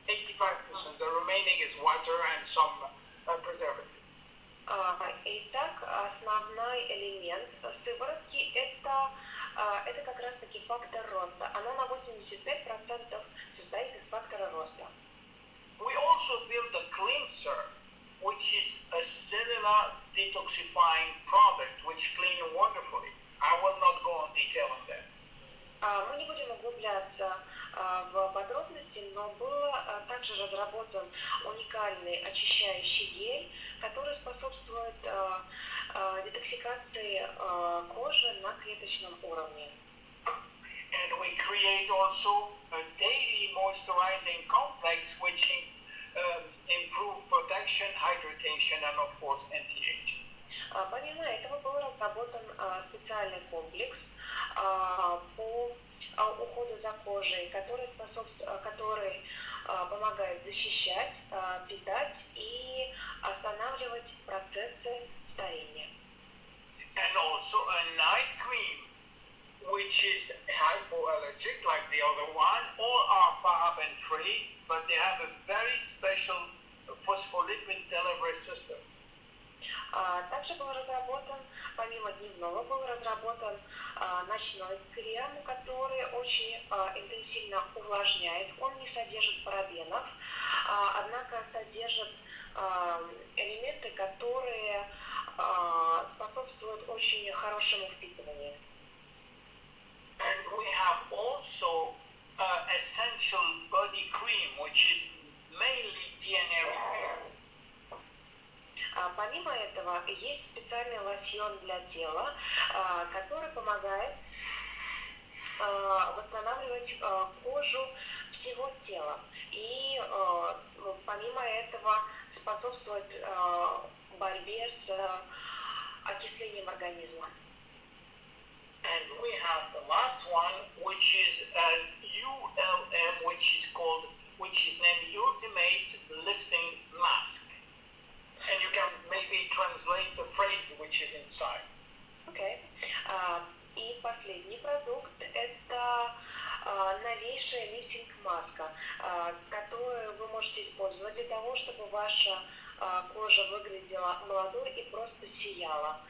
85%. The remaining is water and some preservative. Итак, основной элемент сыворотки это как раз таки фактор роста. Она на 85% состоит из фактора роста. We also build a cleanser, which is a cellular detoxifying product, which cleans wonderfully. I will not go on detail on that. Мы не будем углубляться в подробности, но был также разработан уникальный очищающий гель, который способствует детоксикации кожи на клеточном уровне. And we create also a daily moisturizing complex which improve protection, hydration, and of course anti-aging. Помимо этого был разработан специальный комплекс по уходу за кожей, который помогает защищать, питать и останавливать процессы старения. And also a night cream, which is hypoallergic like the other one. All are paraben free, but they have a very special phospholipid delivery system. Также был разработан, помимо дневного, был разработан ночной крем, который очень интенсивно увлажняет. Он не содержит парабенов, однако содержит элементы, которые способствуют очень хорошему впитыванию. And we have also essential body cream, which is mainly DNA repair. Помимо этого, есть специальный лосьон для тела, который помогает восстанавливать кожу всего тела. И помимо этого способствует борьбе с окислением организма. And we have the last one, which is ULM, which is named Ultimate Lifting Mask. And you can maybe translate the phrase which is inside. Okay. И последний продукт – это новейшая лифтинг-маска, которую вы можете использовать для того, чтобы ваша кожа выглядела молодой и просто сияла.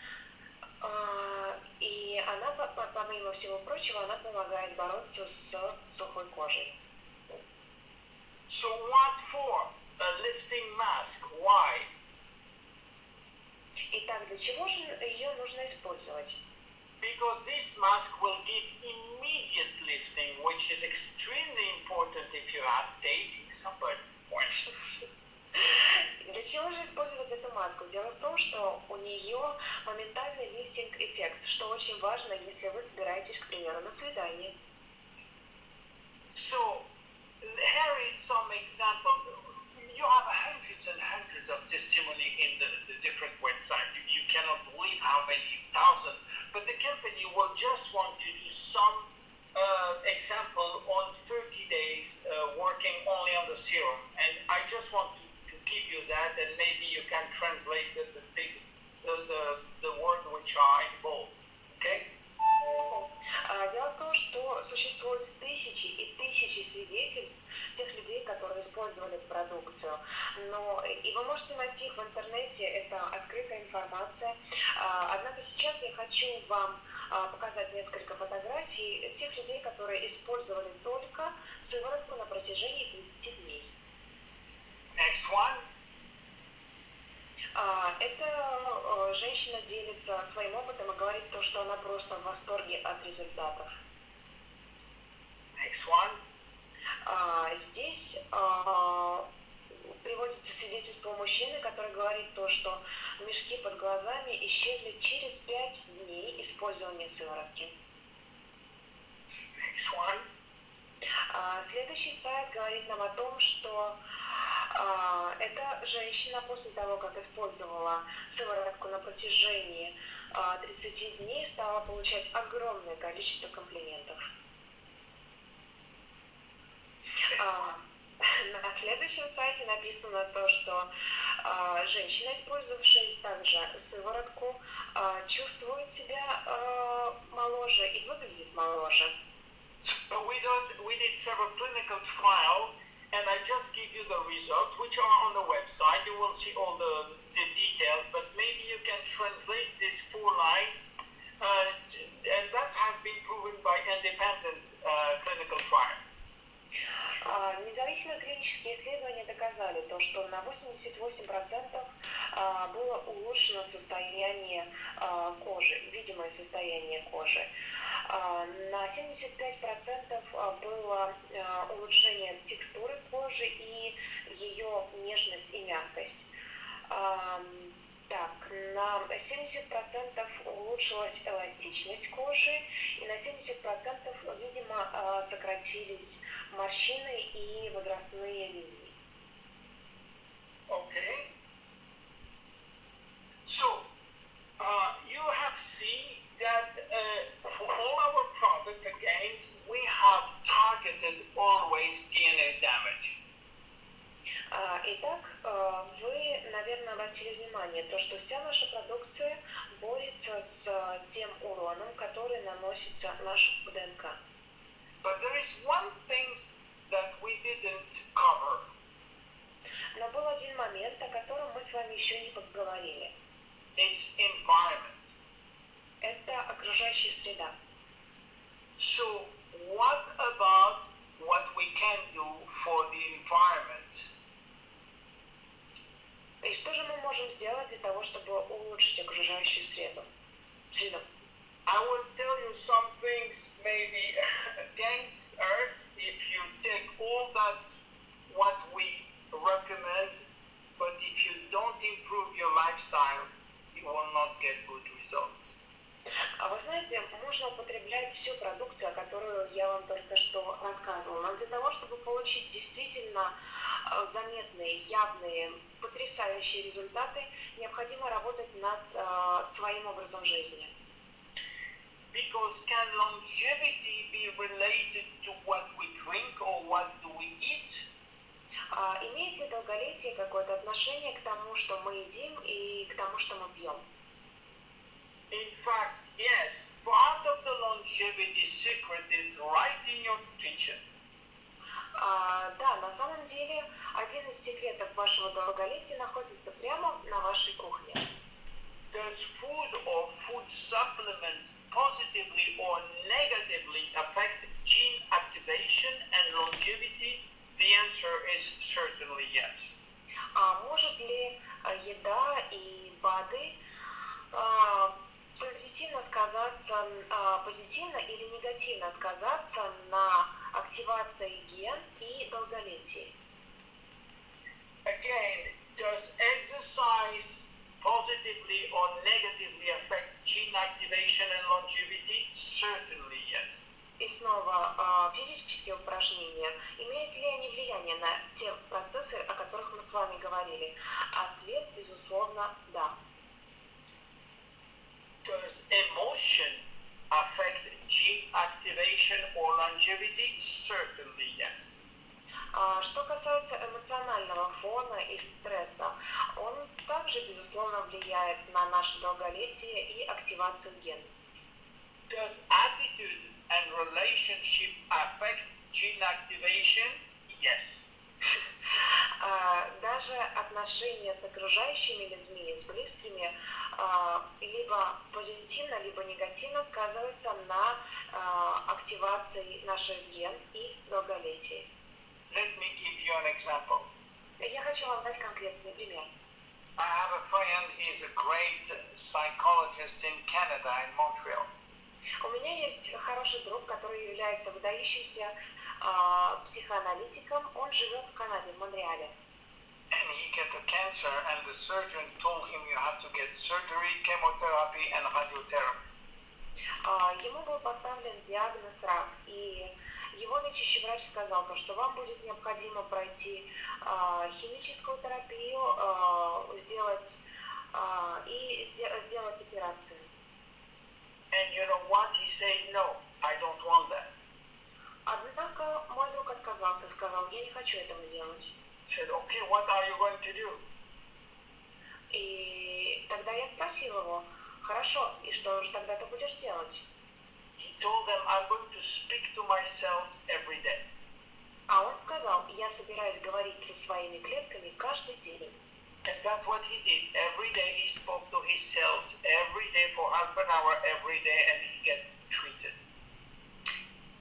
И она, помимо всего прочего, она помогает бороться с сухой кожей. So what for? A lifting mask. Why? Итак, для чего же ее нужно использовать? Because this mask will give immediate lifting, which is extremely important if you are dating somebody. Для чего же использовать эту маску? Дело в том, что у нее моментальный лифтинг-эффект, что очень важно, если вы собираетесь, к примеру, на свидание. So, here is some example. You have hundreds and hundreds of testimony in the different websites. You cannot believe how many thousands. But the company will just want to do some example on 30 days working only on the serum. And I just want to give you that, and maybe you can translate the word which are involved. Okay? Дело в том, что существуют тысячи и тысячи свидетельств тех людей, которые использовали продукцию. И вы можете найти их в интернете, это открытая информация. Однако сейчас я хочу вам показать несколько фотографий тех людей, которые использовали только сыворотку на протяжении 30 дней. Next one. Эта женщина делится своим опытом и говорит то, что она просто в восторге от результатов. Next Next one. Здесь приводится свидетельство мужчины, который говорит то, что мешки под глазами исчезли через 5 дней использования сыворотки. Next one. Следующий сайт говорит нам о том, что эта женщина после того, как использовала сыворотку на протяжении 30 дней, стала получать огромное количество комплиментов. На следующем сайте написано то, что женщина, использовавшая также сыворотку, чувствует себя моложе и выглядит моложе. So we did several clinical trials, and I just give you the results, which are on the website. You will see all the details, but maybe you can translate these 4 lines, and that has been proven by independent clinical trials. Независимые клинические исследования доказали то, что на 88% было улучшено состояние кожи, видимое состояние кожи. На 75% было улучшение текстуры кожи и ее нежность и мягкость. Так, на 70% улучшилась эластичность кожи, и на 70%, видимо, сократились морщины и возрастные линии. Okay. So, you have seen that for all our product again, we have targeted always DNA damage. Итак, вы, наверное, обратили внимание, то, что вся наша продукция борется с тем уроном, который наносится нашему ДНК. But there is one thing that we didn't cover. Но был один момент, о котором мы с вами еще не поговорили. It's environment. Это окружающая среда. So, what about what we can do for the environment? И что же мы можем сделать для того, чтобы улучшить окружающую среду? I will tell you some things maybe against Earth if you take all that what we recommend, but if you don't improve your lifestyle, you will not get good results. А вы знаете, можно употреблять всю продукцию, о которой я вам только что рассказывала, но для того, чтобы получить действительно заметные, явные, потрясающие результаты, необходимо работать над своим образом жизни. Because can longevity be related to what we drink or what do we eat? Имеет ли долголетие какое-то отношение к тому, что мы едим, и к тому, что мы пьем? In fact, yes. Part of the longevity secret is right in your kitchen. Да, на самом деле, один из секретов вашего долголетия находится прямо на вашей кухне. Does food or food supplement positively or negatively affect gene activation and longevity? The answer is certainly yes. Может ли еда и БАДы позитивно сказаться, позитивно или негативно сказаться на активации ген и долголетии? Again, does exercise positively or negatively affect gene activation and longevity? Certainly yes. И снова, физические упражнения, имеют ли они влияние на те процессы, о которых мы с вами говорили? Ответ, безусловно, да. Does emotion affect gene activation or longevity? Certainly yes. Что касается эмоционального фона и стресса, он также, безусловно, влияет на наше долголетие и активацию генов. Does attitude and relationship affect gene activation? Yes. Даже отношения с окружающими людьми, с близкими, либо позитивно, либо негативно сказываются на активации наших ген и долголетии. Let me give you an example. Я хочу вам дать конкретный пример. I have a friend, he's a great psychologist in Canada, in Montreal. У меня есть хороший друг, который является выдающимся психоаналитиком, он живет в Канаде, в Монреале. And he got a cancer, and the surgeon told him you have to get surgery, chemotherapy, and radiotherapy. Ему был поставлен диагноз рак, и его лечащий врач сказал, что вам будет необходимо пройти химическую терапию, сделать операцию. And you know what? He said, no, I don't want that. Однако мой друг отказался, сказал, я не хочу этого делать. He said, okay, what are you going to do? И тогда я спросил его, хорошо, и что же тогда ты будешь делать? He told them, I'm going to speak to my cells every day. А он сказал, я собираюсь говорить со своими клетками каждый день. And that's what he did. Every day he spoke to his cells, every day for half an hour, every day, and he get treated.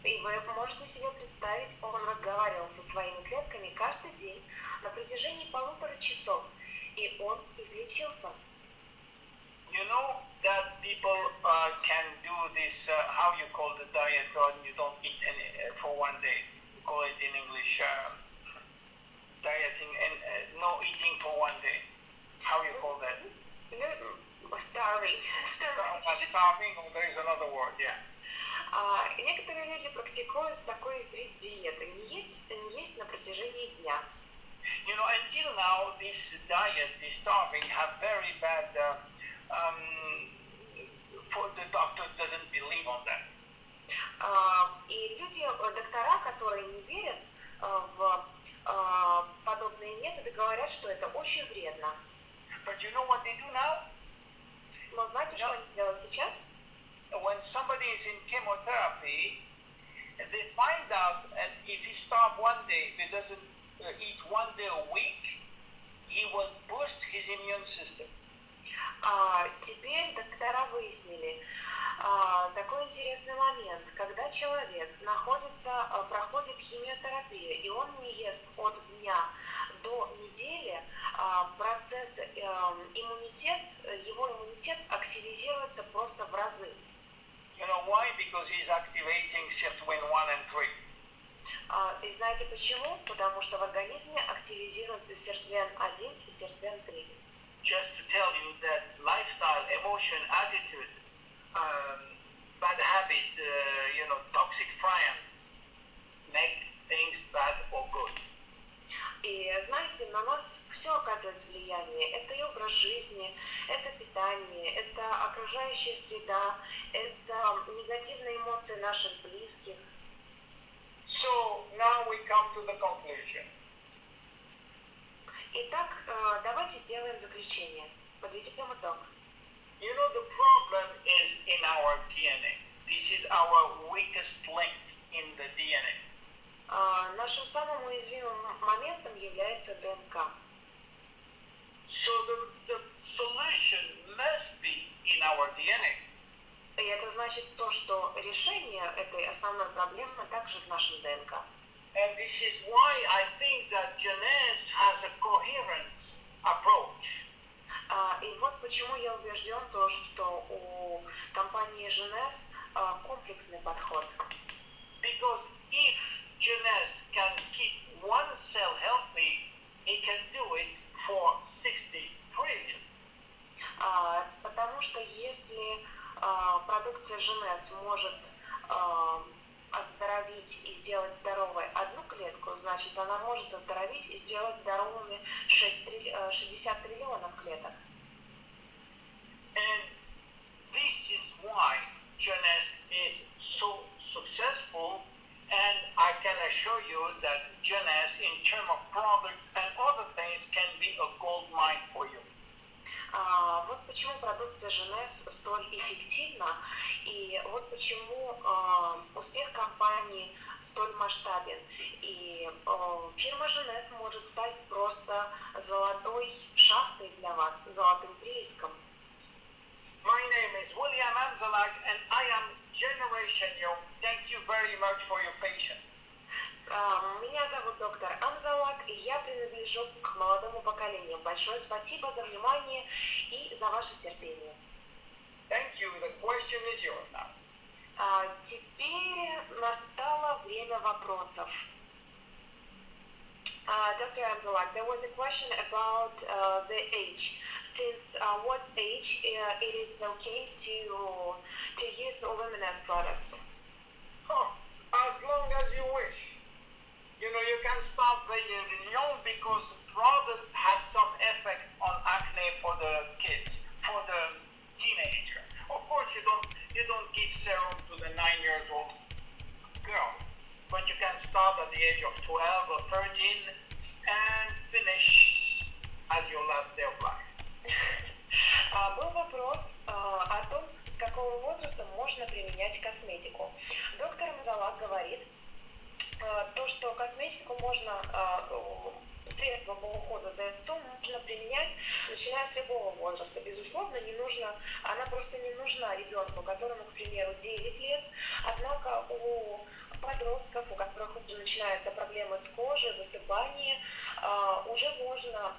И вы можете себе представить, он разговаривал со своими клетками каждый день на протяжении 1,5 часов, и он излечился. You know that people can do this, how you call the diet, or you don't eat any for one day. You call it in English dieting, and no eating for one day. How you call that? Starving. Starving, or there is another word, yeah. Некоторые люди практикуют такой вид диеты, не есть на протяжении дня. You know, until now, this diet, this starving, have very bad. For the doctor doesn't believe on that. И люди, доктора, которые не верят в подобные методы, говорят, что это очень вредно. But you know what they do now? Но знаете, что они делают сейчас? When somebody is in chemotherapy, they find out that if he starves one day, if he doesn't eat one day a week, he will boost his immune system. Теперь доктора выяснили такой интересный момент, когда человек проходит химиотерапию, и он не ест от дня до недели, его иммунитет активизируется просто в разы. You know why? Because he's activating sirtuin 1 and 3. И знаете почему? Потому что в организме активизируется сиртуин-1 и сиртуин-3. Just to tell you that lifestyle, emotion, attitude, bad habit, toxic friends make things bad or good. И знаете, на нас все оказывает влияние. Это и образ жизни, это питание, это окружающая среда, это негативные эмоции наших близких. So now we come to the conclusion. Итак, давайте сделаем заключение. Подведем итог. You know, the problem is in our DNA. This is our weakest link in the DNA. Нашим самым уязвимым моментом является ДНК. So the solution must be in our DNA. И это значит то, что решение этой основной проблемы также в нашем ДНК. And this is why I think that Jeunesse has a coherent approach. И вот почему я убежден, что у компании Jeunesse комплексный подход. Because if Jeunesse can keep one cell healthy, it can do it for 60 trillion. Потому что если продукция Jeunesse может оздоровить и сделать здоровой одну клетку, значит, она может оздоровить и сделать здоровыми 60 триллионов клеток. And this is why Jeunesse is so successful, and I can assure you that Jeunesse, in terms of product and other things, can be a gold mine for you. Вот почему продукция Jeunesse столь эффективна, и вот почему успех компании столь масштабен. И фирма Jeunesse может стать просто золотой шахтой для вас, золотым прииском. My name is Uильям Амзаллаг, and I am Generation Young. Thank you very much for your patience. Меня зовут доктор Амзаллаг, и я принадлежу к молодому поколению. Большое спасибо за внимание и за ваше терпение. Thank you. The question is yours now. Теперь настало время вопросов. Dr. Amzallag, there was a question about the age. Since what age it is okay to use women as products? Oh, as long as you wish. You know, you can start very young because the product has some effect on acne for the kids, for the teenager. Of course, you don't give serum to the 9-year-old girl, but you can start at the age of 12 or 13 and finish as your last day of life. Был вопрос о том, с какого возраста можно применять косметику. Доктор Амзаллаг говорит, то, что косметику можно, средства по уходу за лицом можно применять, начиная с любого возраста. Безусловно, она просто не нужна ребенку, которому, к примеру, 9 лет, однако у подростков, у которых уже начинаются проблемы с кожей, высыпание, уже можно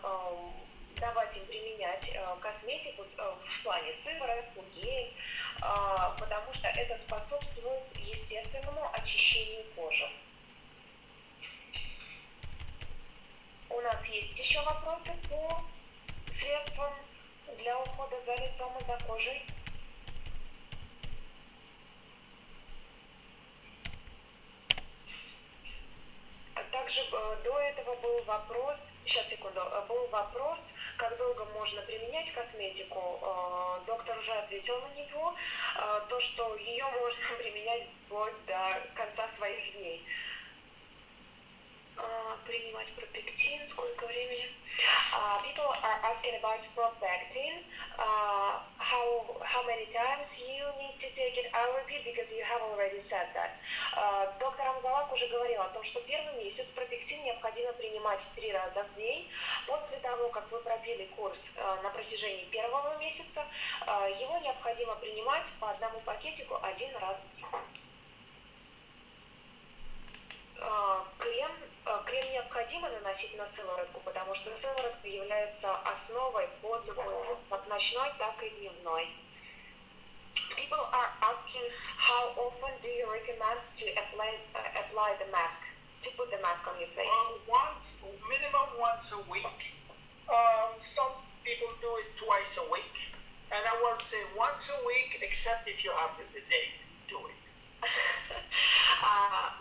давать им применять косметику в плане сыворотку, гель, потому что это способствует естественному очищению кожи. У нас есть еще вопросы по средствам для ухода за лицом и за кожей? Также до этого был вопрос, как долго можно применять косметику. Доктор уже ответил на него, то, что ее можно применять вплоть до конца своих дней. Принимать пропектин, сколько времени? People are asking about propectin. How many times you need to take it? I'll repeat because you have already said that. Доктор Амзаллаг уже говорил о том, что первый месяц пропектин необходимо принимать 3 раза в день. После того, как вы пробили курс на протяжении первого месяца, его необходимо принимать по одному пакетику 1 раз в день. Крем необходимо наносить на сыворотку, потому что сыворотка является основой под любой, как ночной, так и дневной. People are asking how often do you recommend to apply the mask, to put the mask on your face? Minimum once a week. Some people do it twice a week, and I will say once a week, except if you have the day. Do it.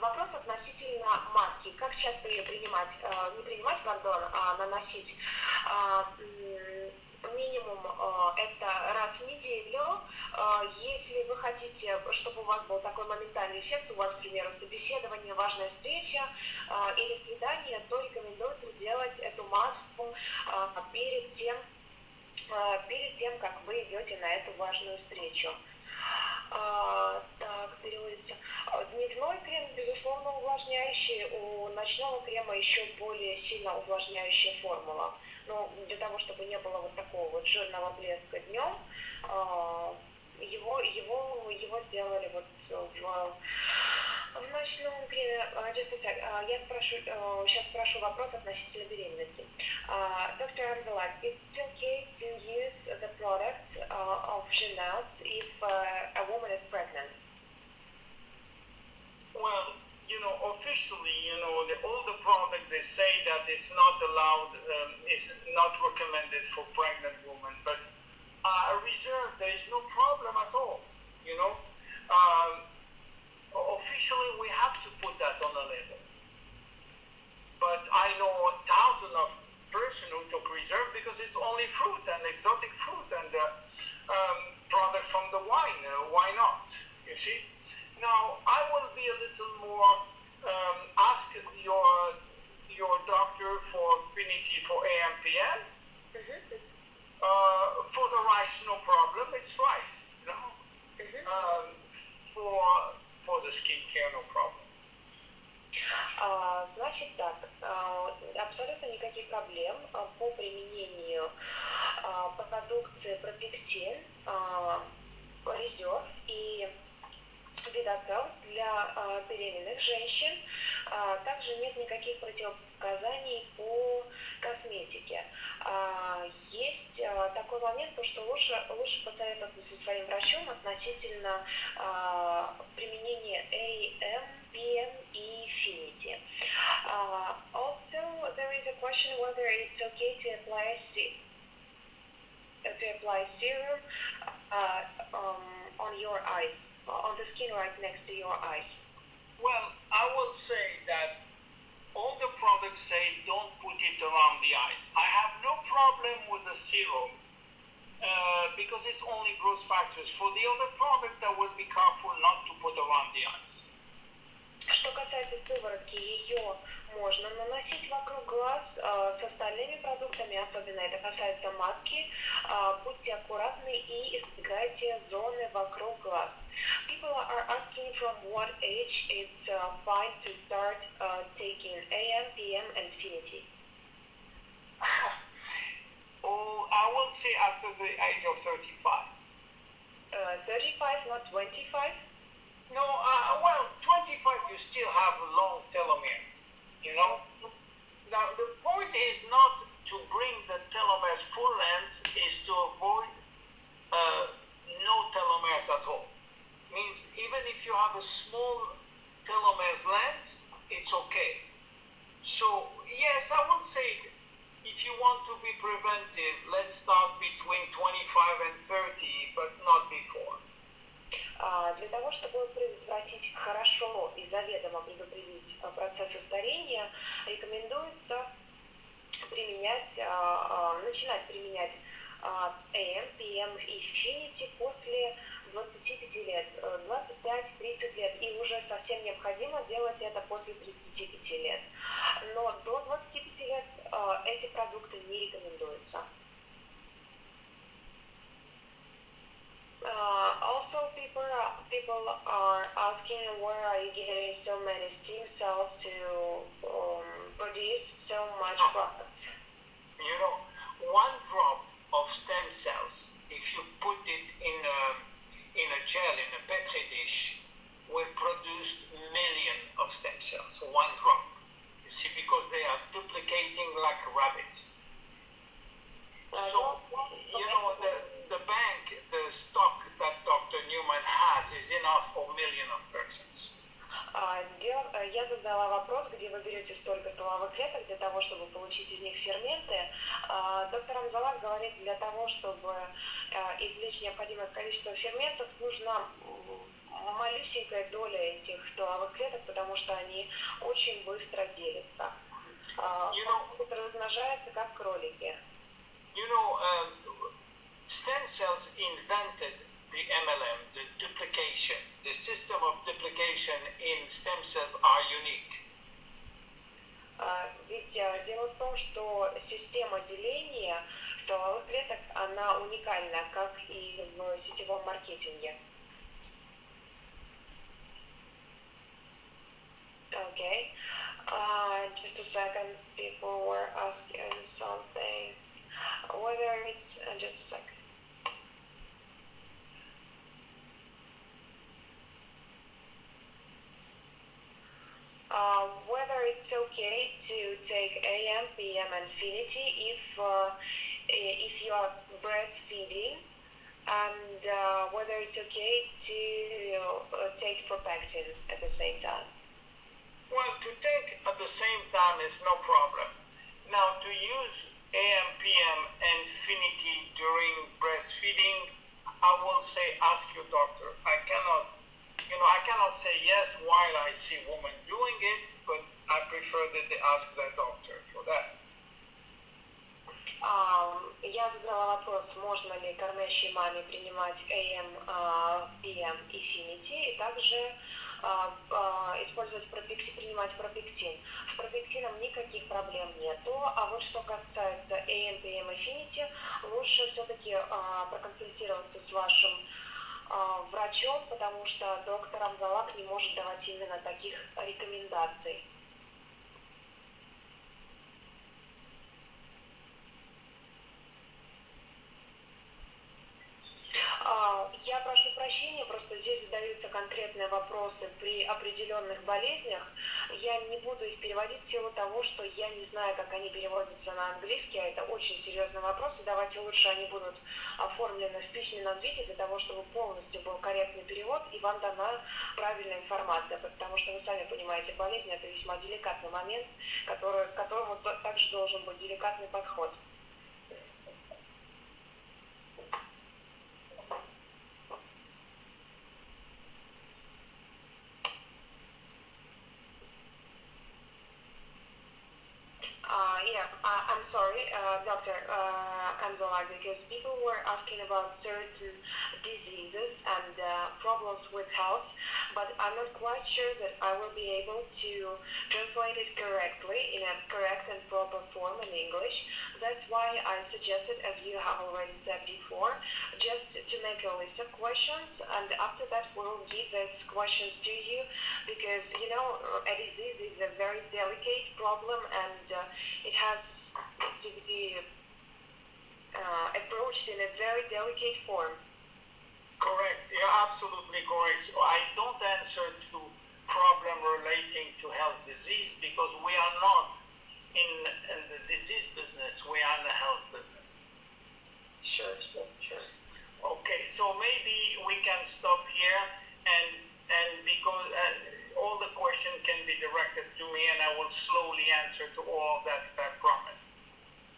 Вопрос относительно маски. Как часто ее принимать? Не принимать, пардон, а наносить. Минимум это раз в неделю. Если вы хотите, чтобы у вас был такой моментальный эффект, у вас, к примеру, собеседование, важная встреча или свидание, то рекомендуется сделать эту маску перед тем, как вы идете на эту важную встречу. Так, переводите. Дневной крем, безусловно, увлажняющий. У ночного крема еще более сильно увлажняющая формула. Но для того, чтобы не было вот такого вот жирного блеска днем, его сделали вот в ночном креме. Сейчас спрошу вопрос относительно беременности. Dr. Amzallag, it's okay to use the product of Jeunesse if a woman is pregnant? Well, officially, all the products they say that it's not allowed, is not recommended for pregnant women, but reserve, there is no problem at all, Officially, we have to put that on the label. But I know thousands of persons who took reserve because it's only fruit and exotic fruit and product from the wine. Why not? You see? Now, I will be a little more, ask your doctor for affinity for AMPM. For the rice, no problem, it's rice. For the skincare, no problem. Значит так, абсолютно никаких проблем по применению продукции пропектин, резерв и видоцел для беременных женщин. Также нет никаких противопоказаний по косметике. Есть такой момент, что лучше посоветоваться со своим врачом относительно применения AM, PM и Infinity. Also, there is a question whether it's okay to apply serum on your eyes, on the skin right next to your eyes. Well, I will say that all the products say don't put it around the eyes. I have no problem with the serum because it's only growth factors. For the other product, I will be careful not to put around the eyes. Что касается сыворотки, ее можно наносить вокруг глаз. С остальными продуктами, особенно это касается маски, будьте аккуратны и избегайте зоны вокруг глаз. People are asking from what age it's fine to start taking AM, PM, and Infinity. Oh, I will say after the age of 35. 35, not 25? No, well, 25 you still have long telomeres, you know? Now, the point is not to bring the telomeres full length, is to avoid no telomeres at all. Means even if you have a small telomeres length, it's okay. So, yes, I would say if you want to be preventive, let's start between 25 and 30, but not before. Для того, чтобы предотвратить хорошо и заведомо предупредить процессы старения, рекомендуется начинать применять AM, PM и Infinity после 25 лет, 25-30 лет, и уже совсем необходимо делать это после 35 лет. Но до 25 лет эти продукты не рекомендуются. Also, people are asking where are you getting so many stem cells to produce so much products. You know, one drop of stem cells, if you put it in a gel, in a petri dish, will produce millions of stem cells. One drop. You see, because they are duplicating like rabbits. So, you know, the bank, the stock that Dr. Newman has is enough for millions of persons. Я задала вопрос, где вы берете столько стволовых клеток для того, чтобы получить из них ферменты. Доктор Амзаллаг говорит, для того, чтобы извлечь необходимое количество ферментов, нужна малюсенькая доля этих стволовых клеток, потому что они очень быстро делятся. Размножаются как кролики. You know, stem cells invented the MLM, the duplication. The system of duplication in stem cells are unique. Ведь дело в том, что система деления стволовых клеток, она уникальна, как и в сетевом маркетинге. Okay. Just a second, people were asking something. Whether it's just a second. Whether it's okay to take AM, PM, and Infinity if you are breastfeeding, and whether it's okay to take propactin at the same time. Well, to take at the same time is no problem. Now, to use AM, PM, and Infinity during breastfeeding, I will say ask your doctor. I cannot say yes while I see women doing it, but I prefer that they ask their doctor for that. Я задала вопрос, можно ли кормящей маме принимать AM, PM и Infinity, и также принимать пропектин. С пропектином никаких проблем нету, а вот что касается AM, PM и Infinity, лучше все-таки проконсультироваться с вашим врачом, потому что доктор Амзаллаг не может давать именно таких рекомендаций. Я прошу прощения, просто здесь задаются конкретные конкретные вопросы при определенных болезнях, я не буду их переводить в силу того, что я не знаю, как они переводятся на английский, а это очень серьезный вопрос, и давайте лучше они будут оформлены в письменном виде для того, чтобы полностью был корректный перевод и вам дана правильная информация, потому что вы сами понимаете, болезнь – это весьма деликатный момент, к которому также должен быть деликатный подход. I'm sorry, Dr. Amzallag, because people were asking about certain diseases and problems with health, but I'm not quite sure that I will be able to translate it correctly in a correct and proper form in English. That's why I suggested, as you have already said before, just to make a list of questions, and after that we'll give these questions to you, because, you know, a disease is a very delicate problem, and it has to be approached in a very delicate form. Correct. You're absolutely correct. So I don't answer to problem relating to health disease because we are not in the disease business. We are in the health business. Sure. Okay. So maybe we can stop here and because all the questions can be directed to me and I will slowly answer to all that I promise.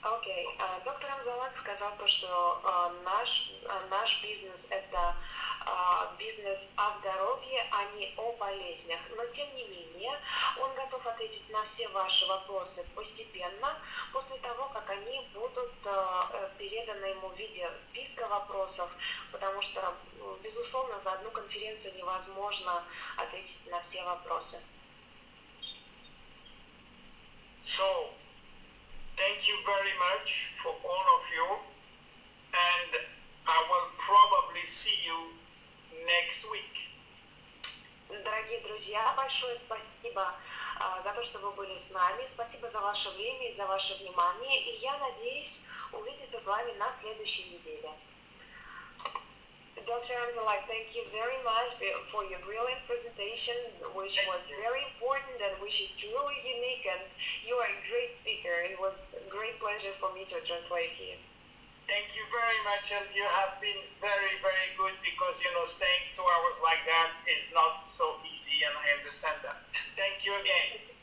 Окей. Доктор Амзаллаг сказал то, что наш бизнес – это бизнес о здоровье, а не о болезнях. Но, тем не менее, он готов ответить на все ваши вопросы постепенно, после того, как они будут переданы ему в виде списка вопросов, потому что, безусловно, за одну конференцию невозможно ответить на все вопросы. So, thank you very much for all of you, and I will probably see you next week. Дорогие друзья, большое спасибо за то, что вы были с нами. Спасибо за ваше время и за ваше внимание. И я надеюсь увидеться с вами на следующей неделе. Dr. Amzallag, thank you very much for your brilliant presentation, which was very important and which is truly unique, and you are a great speaker. It was a great pleasure for me to translate you. Thank you very much, and you have been very, very good because, you know, staying 2 hours like that is not so easy, and I understand that. Thank you again.